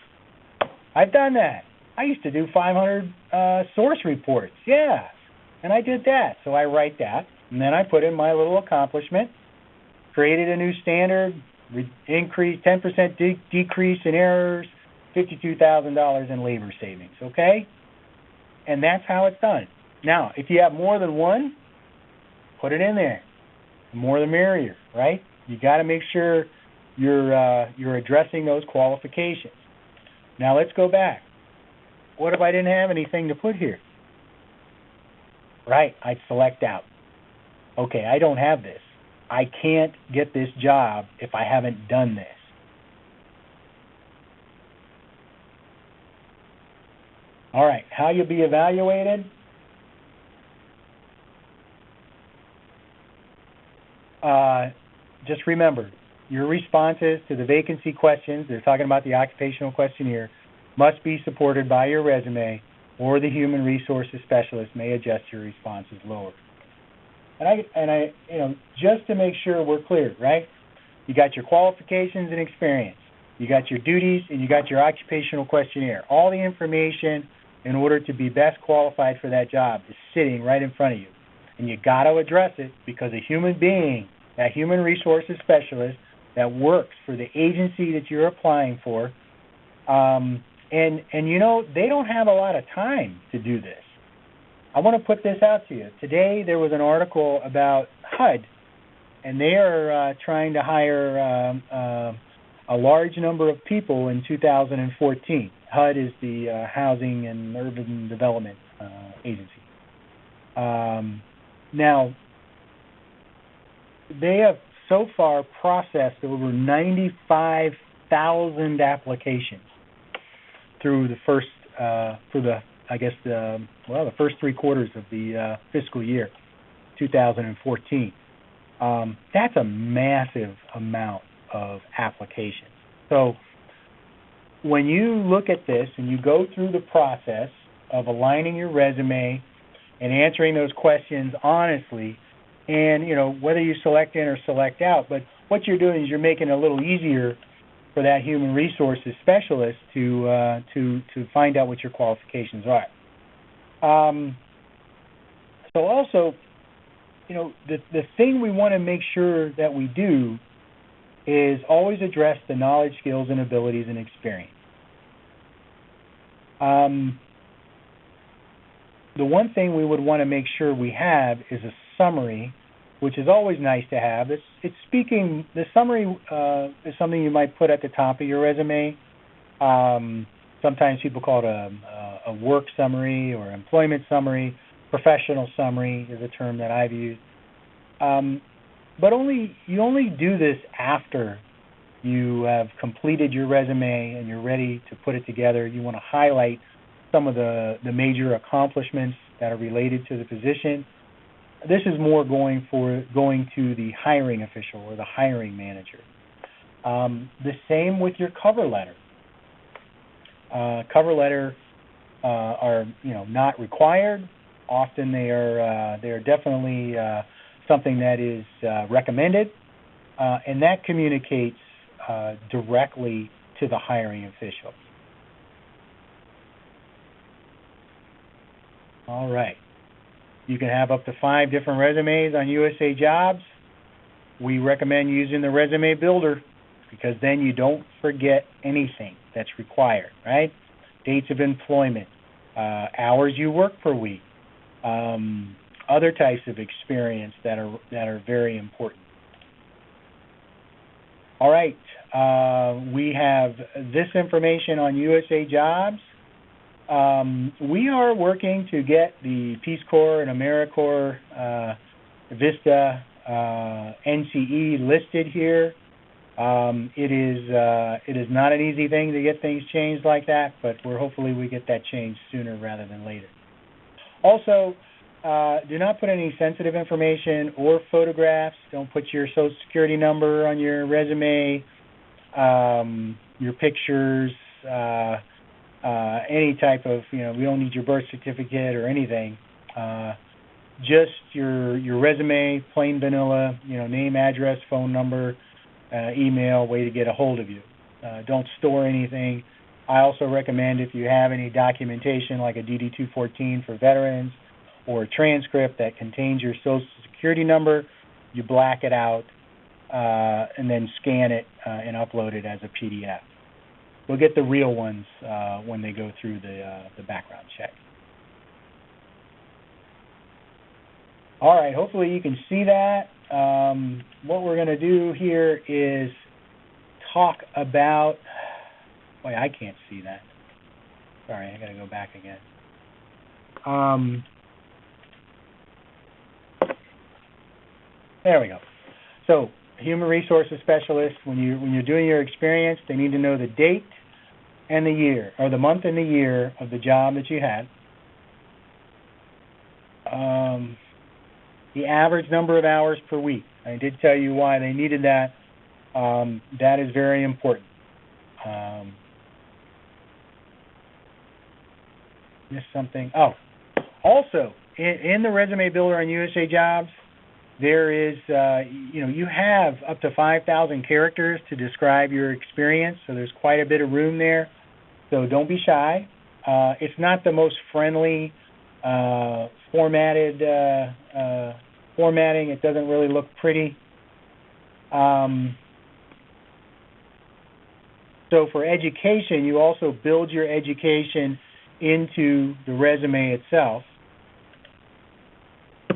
I've done that. I used to do 500 source reports, yeah, and I did that. So I write that, and then I put in my little accomplishment, created a new standard, increase 10% decrease in errors, $52,000 in labor savings, okay? And that's how it's done. Now, if you have more than one, put it in there. The more the merrier, right? You got to make sure you're addressing those qualifications. Now let's go back. What if I didn't have anything to put here? Right, I'd select out. Okay, I don't have this. I can't get this job if I haven't done this. All right, how you'll be evaluated? Just remember, your responses to the vacancy questions, they're talking about the occupational questionnaire, must be supported by your resume, or the human resources specialist may adjust your responses lower. And I, just to make sure we're clear, right? You got your qualifications and experience, you got your duties, and you got your occupational questionnaire. All the information in order to be best qualified for that job is sitting right in front of you. And you got to address it because a human being, that human resources specialist that works for the agency that you're applying for, and they don't have a lot of time to do this. I want to put this out to you. Today there was an article about HUD, and they are trying to hire a large number of people in 2014. HUD is the Housing and Urban Development Agency. Now, they have so far processed over 95,000 applications through the first, the first 3 quarters of the fiscal year, 2014. That's a massive amount of applications. So when you look at this and you go through the process of aligning your resume and answering those questions honestly, and whether you select in or select out, but what you're doing is you're making it a little easier for that human resources specialist to find out what your qualifications are. So also, the thing we want to make sure that we do is always address the knowledge, skills, and abilities and experience. The one thing we would want to make sure we have is a summary, which is always nice to have. The summary is something you might put at the top of your resume. Sometimes people call it a work summary or employment summary. Professional summary is a term that I've used. But you only do this after you have completed your resume and you're ready to put it together. You want to highlight some of the major accomplishments that are related to the position. This is more going to the hiring official or the hiring manager. The same with your cover letter. Cover letter are not required. Often they are definitely something that is recommended, and that communicates directly to the hiring official. All right. You can have up to 5 different resumes on USA Jobs. We recommend using the resume builder because then you don't forget anything that's required, right? Dates of employment, hours you work per week, other types of experience that are very important. All right. we have this information on USA Jobs. We are working to get the Peace Corps and AmeriCorps, VISTA, NCE listed here. It is not an easy thing to get things changed like that, but hopefully we get that changed sooner rather than later. Also, do not put any sensitive information or photographs. Don't put your Social Security number on your resume, your pictures, any type of, we don't need your birth certificate or anything. Just your resume, plain vanilla, name, address, phone number, email, way to get a hold of you. Don't store anything. I also recommend if you have any documentation like a DD-214 for veterans or a transcript that contains your Social Security number, you black it out and then scan it and upload it as a PDF. We'll get the real ones when they go through the background check. All right, hopefully you can see that. What we're going to do here is talk about, boy, I can't see that. Sorry, I got to go back again. There we go. So, human resources specialist, when you're doing your experience, they need to know the date and the year, or the month and the year of the job that you had. The average number of hours per week. I did tell you why they needed that. That is very important. Missed something. Oh, also, in the resume builder on USA Jobs, there is, you have up to 5,000 characters to describe your experience, so there's quite a bit of room there. So don't be shy. It's not the most friendly formatting. It doesn't really look pretty. So for education, you also build your education into the resume itself.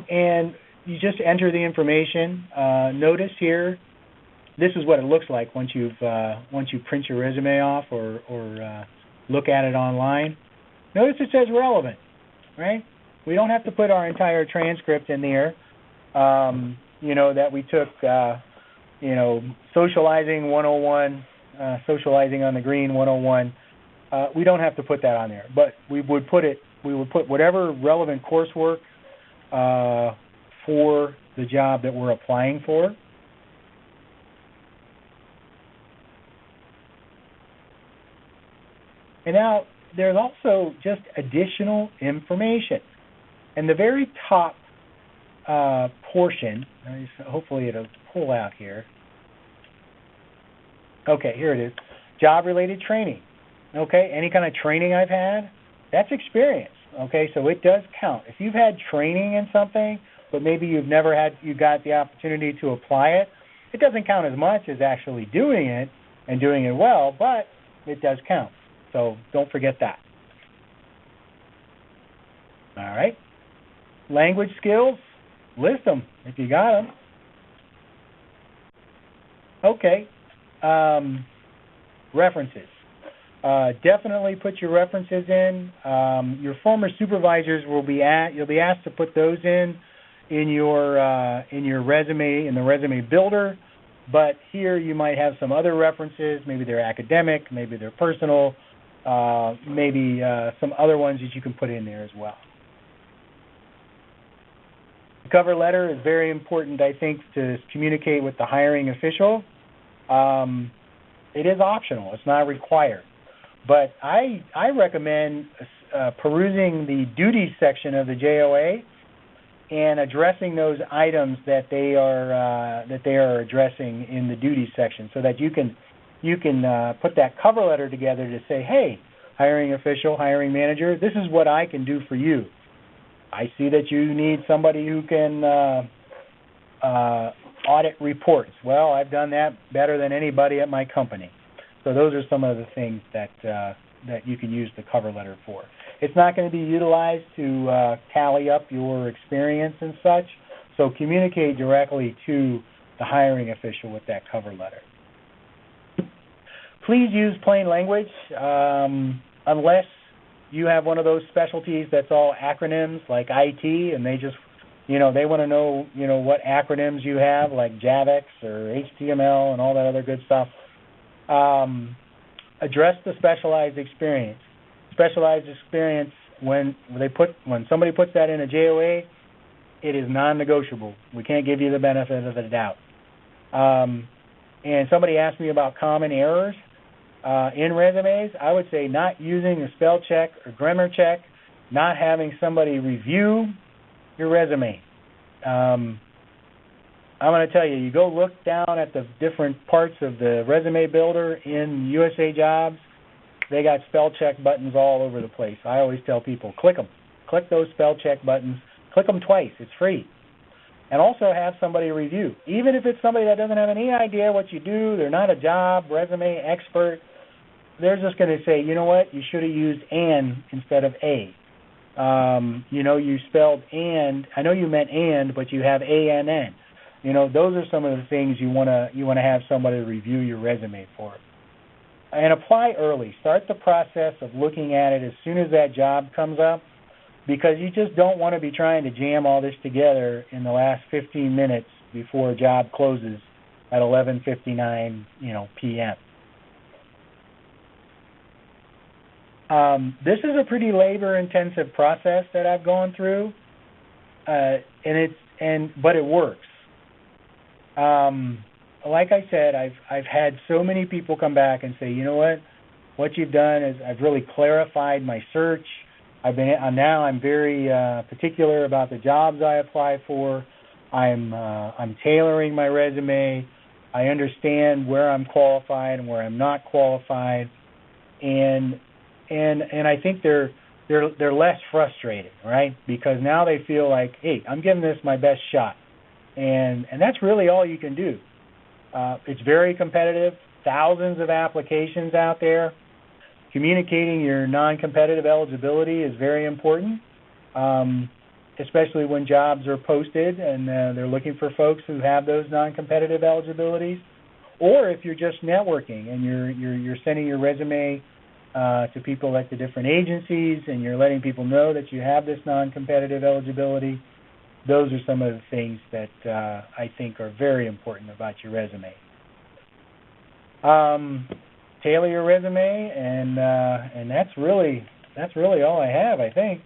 And you just enter the information. Notice here, this is what it looks like once you print your resume off or look at it online. Notice it says relevant, right? We don't have to put our entire transcript in there. That we took, socializing 101, socializing on the green 101. We don't have to put that on there, but we would put whatever relevant coursework for the job that we're applying for. And now there's also just additional information. And the very top portion, hopefully it'll pull out here. Okay, here it is. Job-related training. Okay, any kind of training I've had, that's experience. Okay, so it does count. If you've had training in something, but maybe you got the opportunity to apply it, it doesn't count as much as actually doing it and doing it well, but it does count. So don't forget that. All right. Language skills, list them if you got them. Okay. References. Definitely put your references in. Your former supervisors you'll be asked to put those in your resume, in the resume builder. But here you might have some other references. Maybe they're academic, maybe they're personal, maybe some other ones that you can put in there as well. The cover letter is very important, I think, to communicate with the hiring official. It is optional. It's not required. But I recommend perusing the duties section of the JOA and addressing those items that they are addressing in the duties section, so that you can put that cover letter together to say, hey, hiring official, hiring manager, this is what I can do for you. I see that you need somebody who can audit reports. Well, I've done that better than anybody at my company. So those are some of the things that you can use the cover letter for. It's not going to be utilized to tally up your experience and such, so communicate directly to the hiring official with that cover letter. please use plain language, unless you have one of those specialties that's all acronyms like IT, and they just, they want to know, what acronyms you have like JAVX or HTML and all that other good stuff. Address the specialized experience. Specialized experience, when somebody puts that in a JOA, it is non-negotiable. We can't give you the benefit of the doubt. And somebody asked me about common errors in resumes. I would say not using a spell check or grammar check, not having somebody review your resume. I'm going to tell you, you go look down at the different parts of the resume builder in USA Jobs, they got spell check buttons all over the place. I always tell people, click them. Click those spell check buttons. Click them twice. It's free. And also have somebody review. Even if it's somebody that doesn't have any idea what you do, they're not a job resume expert, they're just going to say, you know what, you should have used "and" instead of "a." You spelled "and." I know you meant "and," but you have "a-n-n." Those are some of the things you want to have somebody review your resume for. And apply early. Start the process of looking at it as soon as that job comes up, because you just don't want to be trying to jam all this together in the last 15 minutes before a job closes at 11:59, p.m. This is a pretty labor-intensive process that I've gone through, but it works. Like I said, I've had so many people come back and say, you know what you've done is I've really clarified my search. I'm very particular about the jobs I apply for. I'm tailoring my resume. I understand where I'm qualified and where I'm not qualified, and I think they're less frustrated, right? Because now they feel like, hey, I'm giving this my best shot, and that's really all you can do. It's very competitive. Thousands of applications out there. Communicating your non-competitive eligibility is very important, especially when jobs are posted and they're looking for folks who have those non-competitive eligibilities. Or if you're just networking and you're sending your resume to people at the different agencies and you're letting people know that you have this non-competitive eligibility, those are some of the things that I think are very important about your resume. Tailor your resume, and that's really all I have, I think.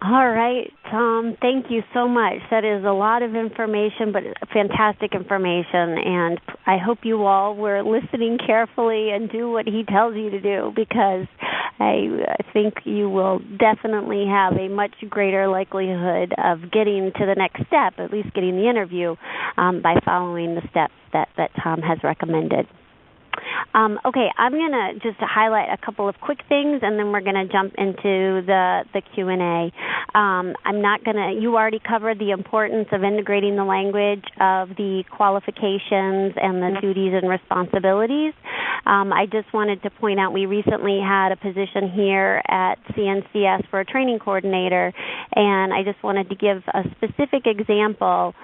All right, Tom, thank you so much. That is a lot of information, but fantastic information, and I hope you all were listening carefully and do what he tells you to do, because I think you will definitely have a much greater likelihood of getting to the next step, at least getting the interview, by following the steps that Tom has recommended. Okay, I'm going to just highlight a couple of quick things, and then we're going to jump into the Q&A. You already covered the importance of integrating the language of the qualifications and the duties and responsibilities. I just wanted to point out we recently had a position here at CNCS for a training coordinator, and I just wanted to give a specific example.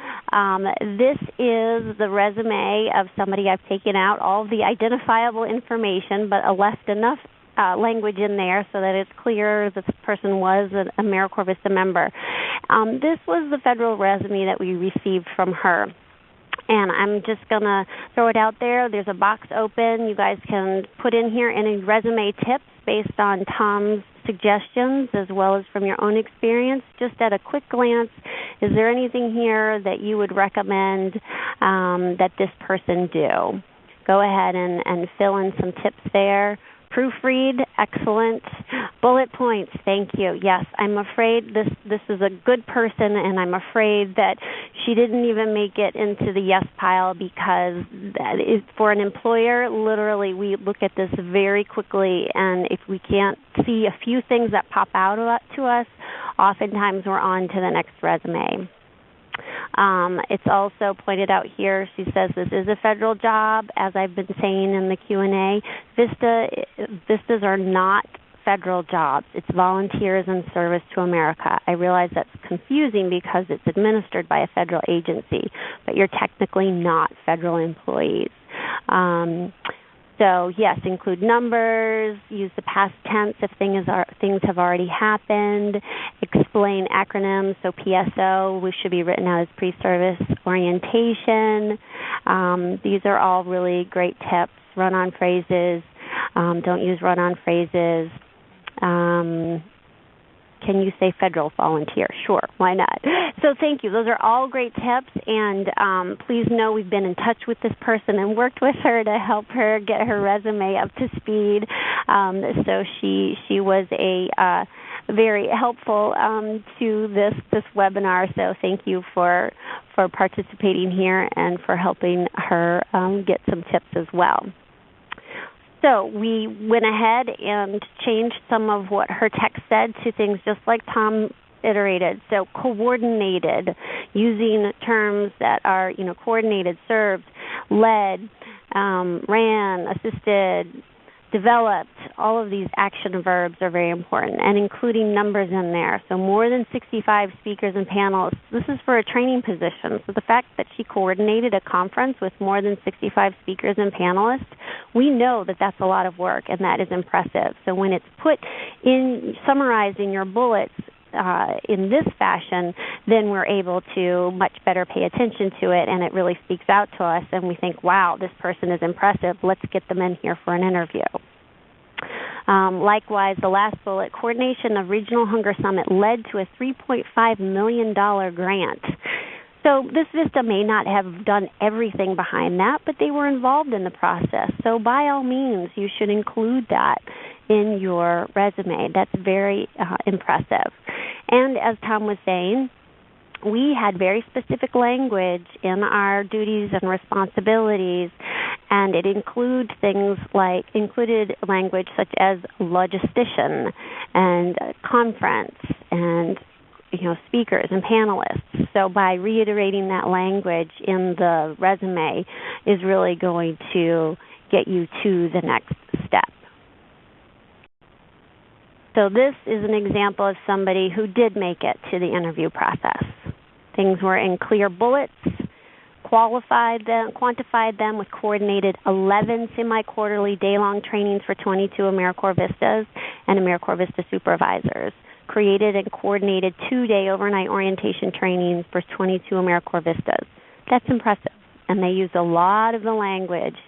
This is the resume of somebody. I've taken out all of the identifiable information, but left enough language in there so that it's clear this person was an AmeriCorps Vista member. This was the federal resume that we received from her. And I'm just going to throw it out there. There's a box open. You guys can put in here any resume tips based on Tom's suggestions as well as from your own experience. Just at a quick glance, is there anything here that you would recommend that this person do? Go ahead and fill in some tips there. Proofread, excellent. Bullet points, thank you. Yes, I'm afraid this is a good person, and I'm afraid that she didn't even make it into the yes pile, because that is, for an employer, literally we look at this very quickly, and if we can't see a few things that pop out to us, oftentimes we're on to the next resume. It's also pointed out here, she says this is a federal job, as I've been saying in the Q&A. Vistas are not federal jobs. It's volunteers in service to America. I realize that's confusing because it's administered by a federal agency, but you're technically not federal employees. So yes, include numbers, use the past tense if things have already happened, explain acronyms, so PSO, which should be written out as pre-service orientation. These are all really great tips. Run-on phrases, don't use run-on phrases. Can you say federal volunteer? Sure, why not? So thank you. Those are all great tips, and please know we've been in touch with this person and worked with her to help her get her resume up to speed. So she was very helpful to this webinar. So thank you for participating here and for helping her get some tips as well. So we went ahead and changed some of what her text said to things just like Tom iterated. So coordinated, using terms that are, coordinated, served, led, ran, assisted, developed. All of these action verbs are very important, and including numbers in there. So more than 65 speakers and panelists. This is for a training position. So the fact that she coordinated a conference with more than 65 speakers and panelists, we know that that's a lot of work, and that is impressive. So when it's put in, summarized in your bullets in this fashion, then we're able to much better pay attention to it, and it really speaks out to us, and we think, wow, this person is impressive. Let's get them in here for an interview. Likewise, the last bullet, coordination of Regional Hunger Summit led to a $3.5 million grant. So this VISTA may not have done everything behind that, but they were involved in the process. So by all means, you should include that in your resume. That's very impressive. And as Tom was saying, we had very specific language in our duties and responsibilities, and it included language such as logistician and conference and speakers and panelists. So by reiterating that language in the resume is really going to get you to the next step. So this is an example of somebody who did make it to the interview process. Things were in clear bullets, quantified them with coordinated 11 semi-quarterly day-long trainings for 22 AmeriCorps Vistas and AmeriCorps Vista supervisors, created and coordinated 2-day overnight orientation trainings for 22 AmeriCorps Vistas. That's impressive, and they used a lot of the language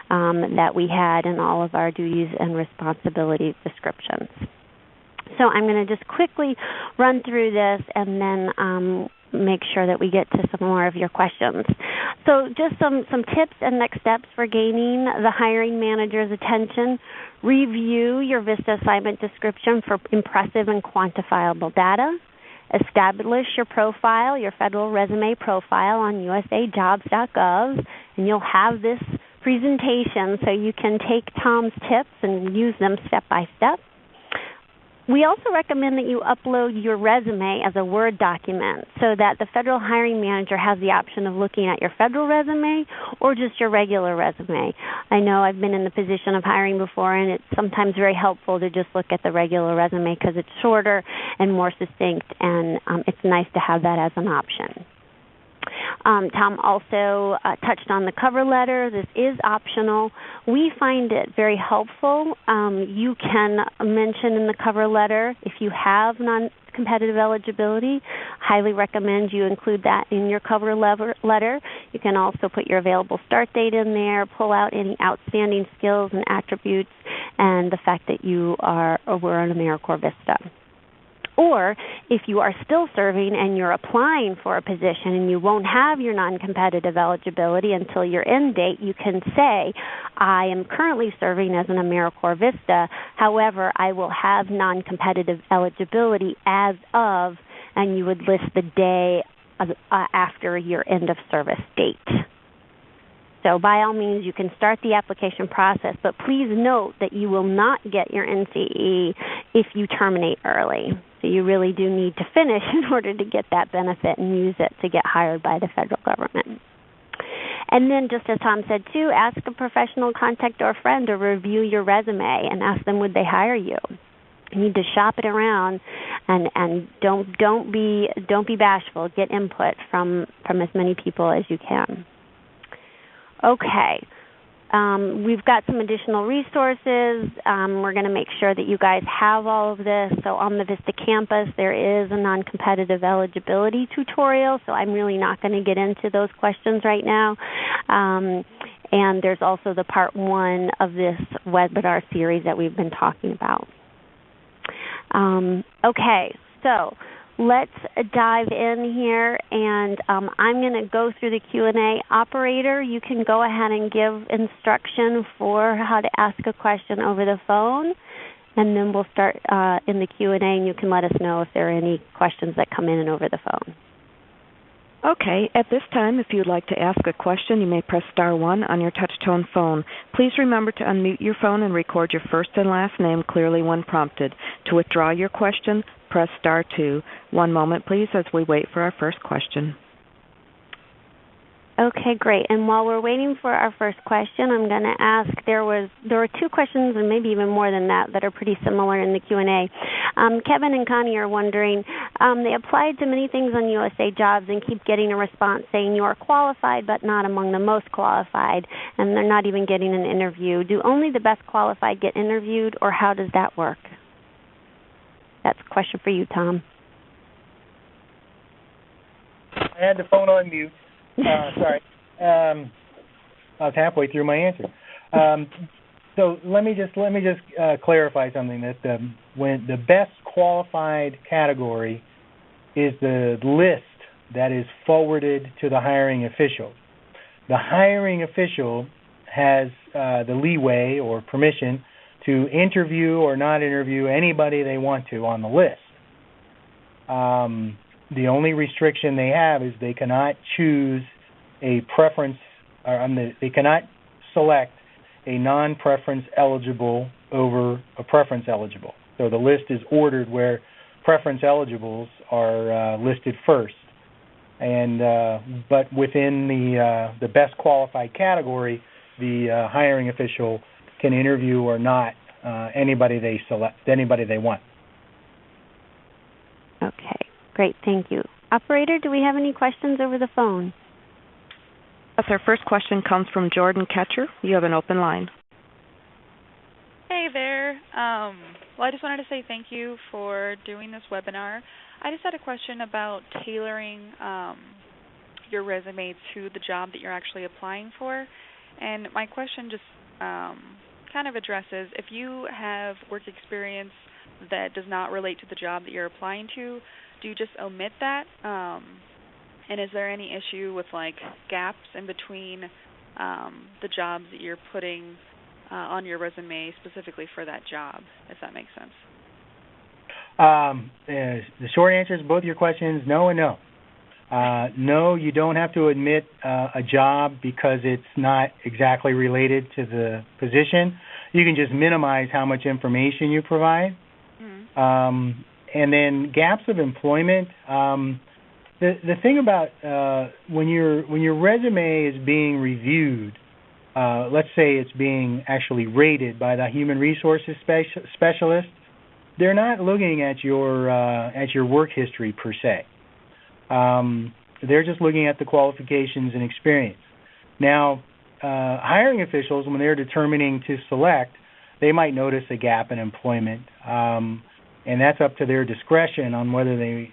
that we had in all of our duties and responsibilities descriptions. So I'm going to just quickly run through this and then make sure that we get to some more of your questions. So just some tips and next steps for gaining the hiring manager's attention. Review your VISTA assignment description for impressive and quantifiable data. Establish your profile, your federal resume profile on usajobs.gov, and you'll have this presentation so you can take Tom's tips and use them step by step. We also recommend that you upload your resume as a Word document so that the federal hiring manager has the option of looking at your federal resume or just your regular resume. I know I've been in the position of hiring before, and it's sometimes very helpful to just look at the regular resume because it's shorter and more succinct, and it's nice to have that as an option. Tom also touched on the cover letter. This is optional. We find it very helpful. You can mention in the cover letter if you have non-competitive eligibility. Highly recommend you include that in your cover letter. You can also put your available start date in there, pull out any outstanding skills and attributes, and the fact that you were an AmeriCorps Vista. Or if you are still serving and you're applying for a position and you won't have your non-competitive eligibility until your end date, you can say, I am currently serving as an AmeriCorps Vista. However, I will have non-competitive eligibility as of, and you would list the day after your end of service date. So by all means, you can start the application process, but please note that you will not get your NCE if you terminate early. So you really do need to finish in order to get that benefit and use it to get hired by the federal government. And then, just as Tom said too, ask a professional contact or a friend to review your resume and ask them would they hire you. You need to shop it around, and don't be bashful. Get input from as many people as you can. Okay, We've got some additional resources. We're going to make sure that you guys have all of this. So on the Vista campus, there is a non-competitive eligibility tutorial, so I'm really not going to get into those questions right now. And there's also the part 1 of this webinar series that we've been talking about. Okay, so let's dive in here, and I'm going to go through the Q&A. Operator, you can go ahead and give instruction for how to ask a question over the phone, and then we'll start in the Q&A, and you can let us know if there are any questions that come in and over the phone. Okay, at this time, if you'd like to ask a question, you may press star 1 on your touch-tone phone. Please remember to unmute your phone and record your first and last name clearly when prompted. To withdraw your question, press star 2. One moment, please, as we wait for our first question. Okay, great. And while we're waiting for our first question, I'm going to ask, there were 2 questions, and maybe even more than that are pretty similar in the Q&A. Kevin and Connie are wondering, they applied to many things on USA Jobs and keep getting a response saying you are qualified but not among the most qualified, and they're not even getting an interview. Do only the best qualified get interviewed, or how does that work? That's a question for you, Tom. I had the phone on mute. Sorry. I was halfway through my answer. So let me just clarify something. That when the best qualified category is the list that is forwarded to the hiring official. The hiring official has the leeway or permission to interview or not interview anybody they want to on the list. The only restriction they have is they cannot choose a preference, they cannot select a non-preference eligible over a preference eligible. So the list is ordered where preference eligibles are listed first. And but within the best qualified category, the hiring official can interview or not anybody they select, anybody they want. Okay. Great, thank you. Operator, do we have any questions over the phone? Yes, our first question comes from Jordan Ketcher. You have an open line. Hey there. Well, I just wanted to say thank you for doing this webinar. I just had a question about tailoring your resume to the job that you're actually applying for. And my question just kind of addresses, if you have work experience that does not relate to the job that you're applying to, do you just omit that? And is there any issue with like gaps in between the jobs that you're putting on your resume specifically for that job, if that makes sense? The short answer to both your questions, no and no. No, you don't have to admit a job because it's not exactly related to the position. You can just minimize how much information you provide. Mm-hmm. And then gaps of employment. The thing about when your resume is being reviewed, let's say it's being actually rated by the human resources specialist, they're not looking at your work history per se. They're just looking at the qualifications and experience. Now, hiring officials, when they're determining to select, they might notice a gap in employment. And that's up to their discretion on whether they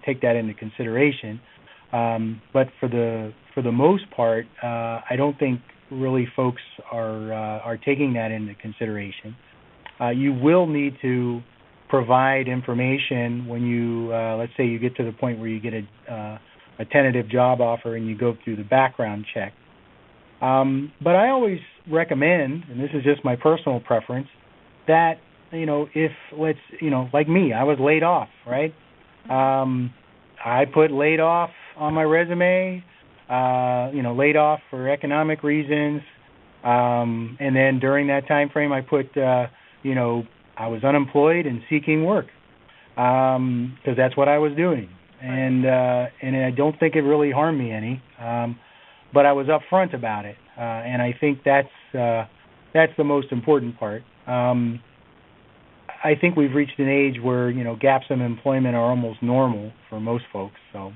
take that into consideration. But for the most part, I don't think really folks are taking that into consideration. You will need to provide information when you, let's say, you get to the point where you get a tentative job offer and you go through the background check. But I always recommend, and this is just my personal preference, that if like me, I was laid off, right? I put laid off on my resume, laid off for economic reasons, and then during that time frame, I put, I was unemployed and seeking work, because that's what I was doing, and I don't think it really harmed me any, but I was upfront about it, and I think that's the most important part. I think we've reached an age where, gaps in employment are almost normal for most folks. So,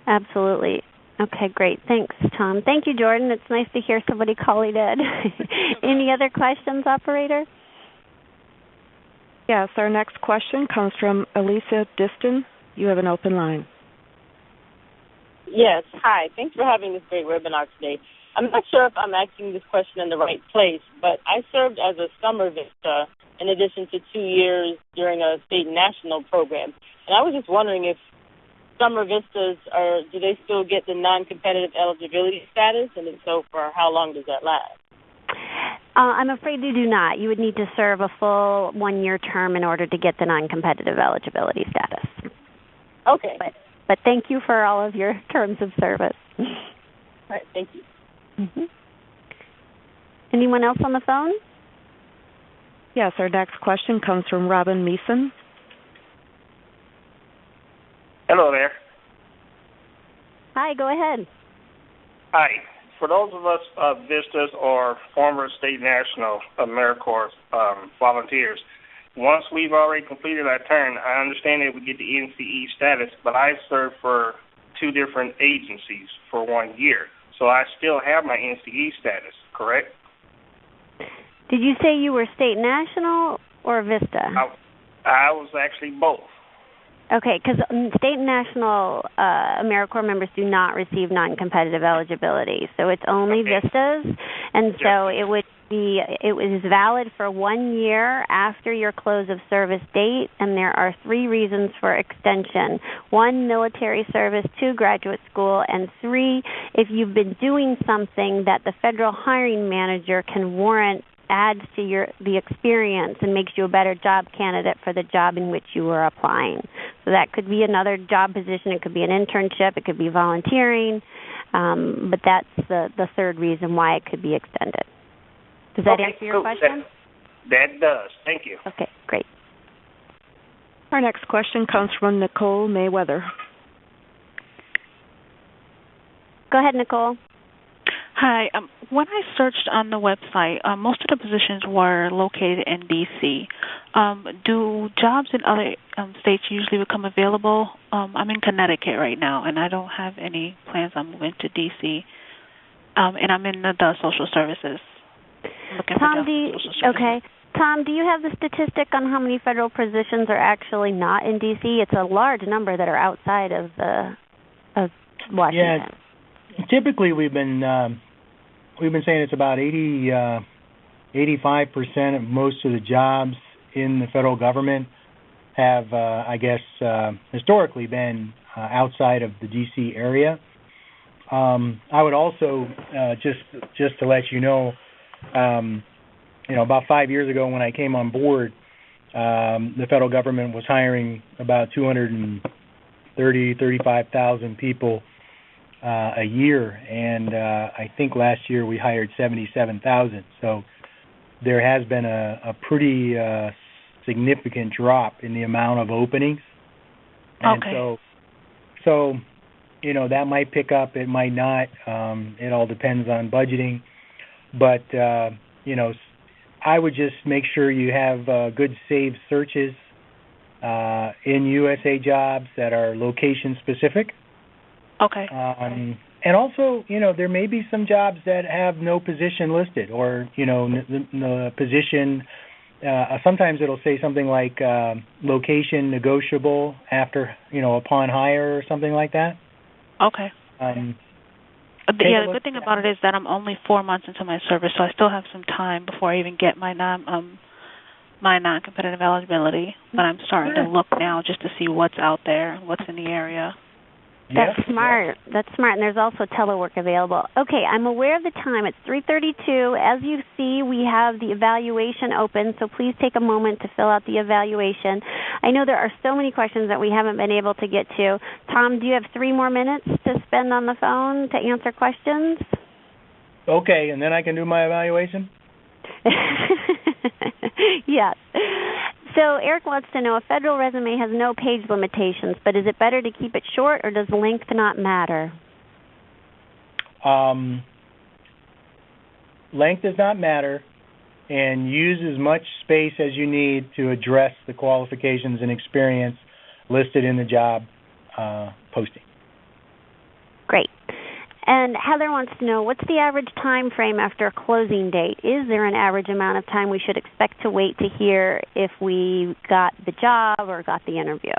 absolutely. Okay, great. Thanks, Tom. Thank you, Jordan. It's nice to hear somebody calling in. Any other questions, operator? Yes, our next question comes from Elisa Diston. You have an open line. Yes, hi. Thanks for having this great webinar today. I'm not sure if I'm asking this question in the right place, but I served as a summer vista in addition to 2 years during a state and national program. And I was just wondering if summer vistas do they still get the non-competitive eligibility status, and if so, for how long does that last? I'm afraid you do not. You would need to serve a full 1-year term in order to get the non-competitive eligibility status. Okay. But thank you for all of your terms of service. All right, thank you. Mm-hmm. Anyone else on the phone? Yes, our next question comes from Robin Meeson. Hello there. Hi, go ahead. Hi. For those of us Vistas or former state national AmeriCorps volunteers, once we've already completed our term, I understand that we get the NCE status, but I served for 2 different agencies for 1 year. So I still have my NCE status, correct? Did you say you were state national or Vista? I was actually both. Okay, because state and national AmeriCorps members do not receive non-competitive eligibility, so it's only Vistas, and so it was valid for 1 year after your close of service date, and there are 3 reasons for extension: 1, military service; 2, graduate school; and 3, if you've been doing something that the federal hiring manager can warrant adds to the experience and makes you a better job candidate for the job in which you were applying. So that could be another job position. It could be an internship. It could be volunteering. But that's the 3rd reason why it could be extended. Does that answer your question? That does. Thank you. Okay, great. Our next question comes from Nicole Mayweather. Go ahead, Nicole. Hi. When I searched on the website, most of the positions were located in D.C. Do jobs in other states usually become available? I'm in Connecticut right now, and I don't have any plans on moving to D.C. And I'm in the social services. Tom, do you have the statistic on how many federal positions are actually not in D.C.? It's a large number that are outside of Washington. Yeah, typically we've been saying it's about 85% of most of the jobs in the federal government have, historically been outside of the D.C. area. I would also, just to let you know, about 5 years ago when I came on board, the federal government was hiring about 35,000 people a year, and I think last year we hired 77,000. So there has been a pretty significant drop in the amount of openings. And so that might pick up, it might not. It all depends on budgeting. But I would just make sure you have good saved searches in USA Jobs that are location specific. Okay. And also, there may be some jobs that have no position listed, or the position. Sometimes it'll say something like location negotiable after, upon hire or something like that. Okay. The good thing about it is that I'm only 4 months into my service, so I still have some time before I even get my non-competitive eligibility. But I'm starting to look now just to see what's out there, what's in the area. That's smart. That's smart. And there's also telework available. Okay, I'm aware of the time. It's 3:32. As you see, we have the evaluation open, so please take a moment to fill out the evaluation. I know there are so many questions that we haven't been able to get to. Tom, do you have 3 more minutes to spend on the phone to answer questions? Okay, and then I can do my evaluation? Yes. So Eric wants to know, a federal resume has no page limitations, but is it better to keep it short, or does length not matter? Length does not matter, and use as much space as you need to address the qualifications and experience listed in the job posting. Great. And Heather wants to know, what's the average time frame after a closing date? Is there an average amount of time we should expect to wait to hear if we got the job or got the interview?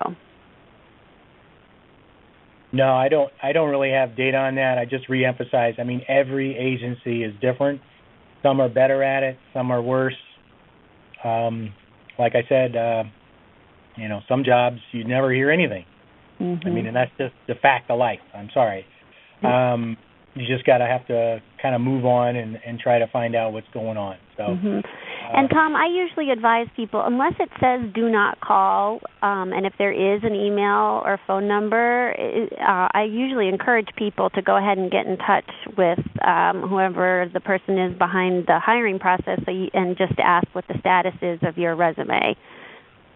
No, I don't really have data on that. I just reemphasize. I mean, every agency is different. Some are better at it. Some are worse. Like I said, some jobs you never hear anything. Mm-hmm. I mean, and that's just the fact of life. I'm sorry. You just have to kind of move on and try to find out what's going on. So. Mm-hmm. And Tom, I usually advise people, unless it says do not call, and if there is an email or phone number, I usually encourage people to go ahead and get in touch with whoever the person is behind the hiring process and just ask what the status is of your resume.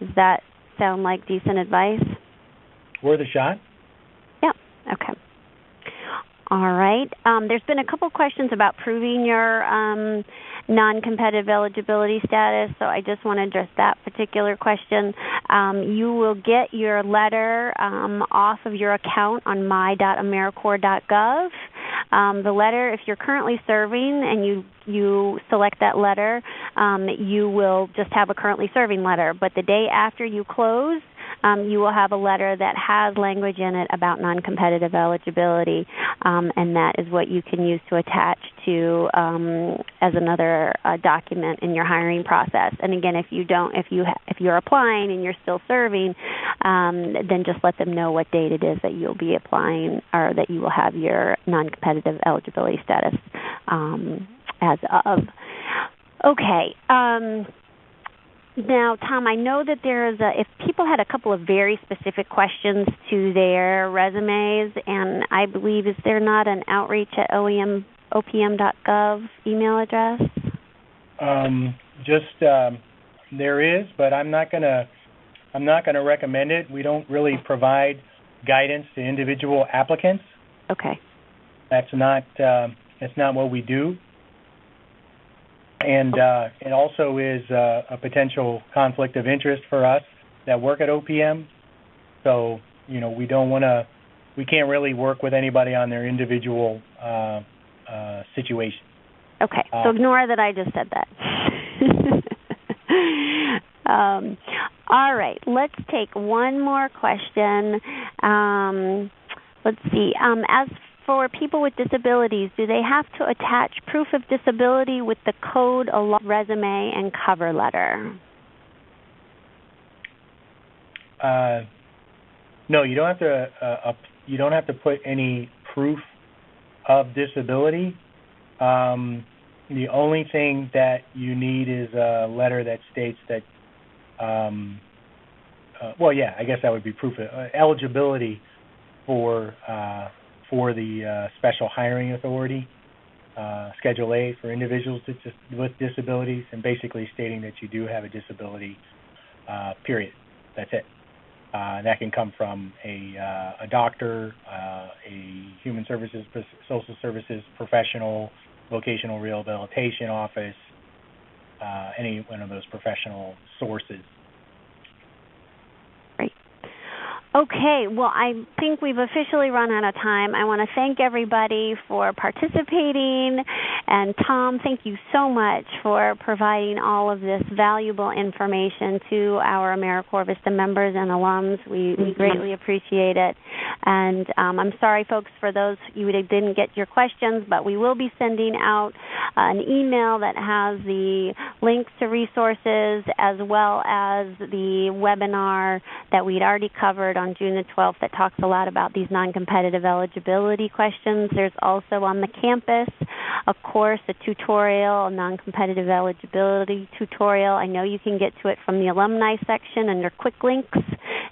Does that sound like decent advice? Worth a shot. Yeah, okay. All right. There's been a couple questions about proving your non-competitive eligibility status, so I just want to address that particular question. You will get your letter off of your account on my.americorps.gov. The letter, if you're currently serving and you select that letter, you will just have a currently serving letter. But the day after you close, you will have a letter that has language in it about non-competitive eligibility, and that is what you can use to attach to as another document in your hiring process. And again, if you're applying and you're still serving, then just let them know what date it is that you'll be applying or that you will have your non-competitive eligibility status as of. Okay. Now, Tom, I know that if people had a couple of very specific questions to their resumes, and I believe, is there not an outreach at opm.gov email address? There is, but I'm not gonna recommend it. We don't really provide guidance to individual applicants. Okay. That's not what we do. And it also is a potential conflict of interest for us that work at OPM. So, we can't really work with anybody on their individual situation. Okay, so ignore that I just said that. All right, let's take one more question. Let's see. As for people with disabilities, do they have to attach proof of disability with the code along resume and cover letter? No, you don't have to. You don't have to put any proof of disability. The only thing that you need is a letter that states that. I guess that would be proof of eligibility for the Special Hiring Authority, Schedule A for individuals with disabilities, and basically stating that you do have a disability, period. That's it. That can come from a doctor, a human services, social services professional, vocational rehabilitation office, any one of those professional sources. Okay, well, I think we've officially run out of time. I want to thank everybody for participating. And Tom, thank you so much for providing all of this valuable information to our AmeriCorps Vista members and alums. We greatly appreciate it. And I'm sorry, folks, for those you didn't get your questions, but we will be sending out an email that has the links to resources as well as the webinar that we'd already covered on June the 12th that talks a lot about these non-competitive eligibility questions. There's also on the campus a course, a tutorial, a non-competitive eligibility tutorial. I know you can get to it from the alumni section under quick links,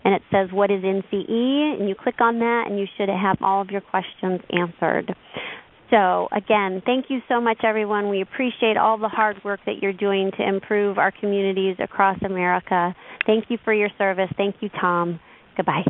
and it says what is NCE, and you click on that and you should have all of your questions answered. So, again, thank you so much, everyone. We appreciate all the hard work that you're doing to improve our communities across America. Thank you for your service. Thank you, Tom. Goodbye.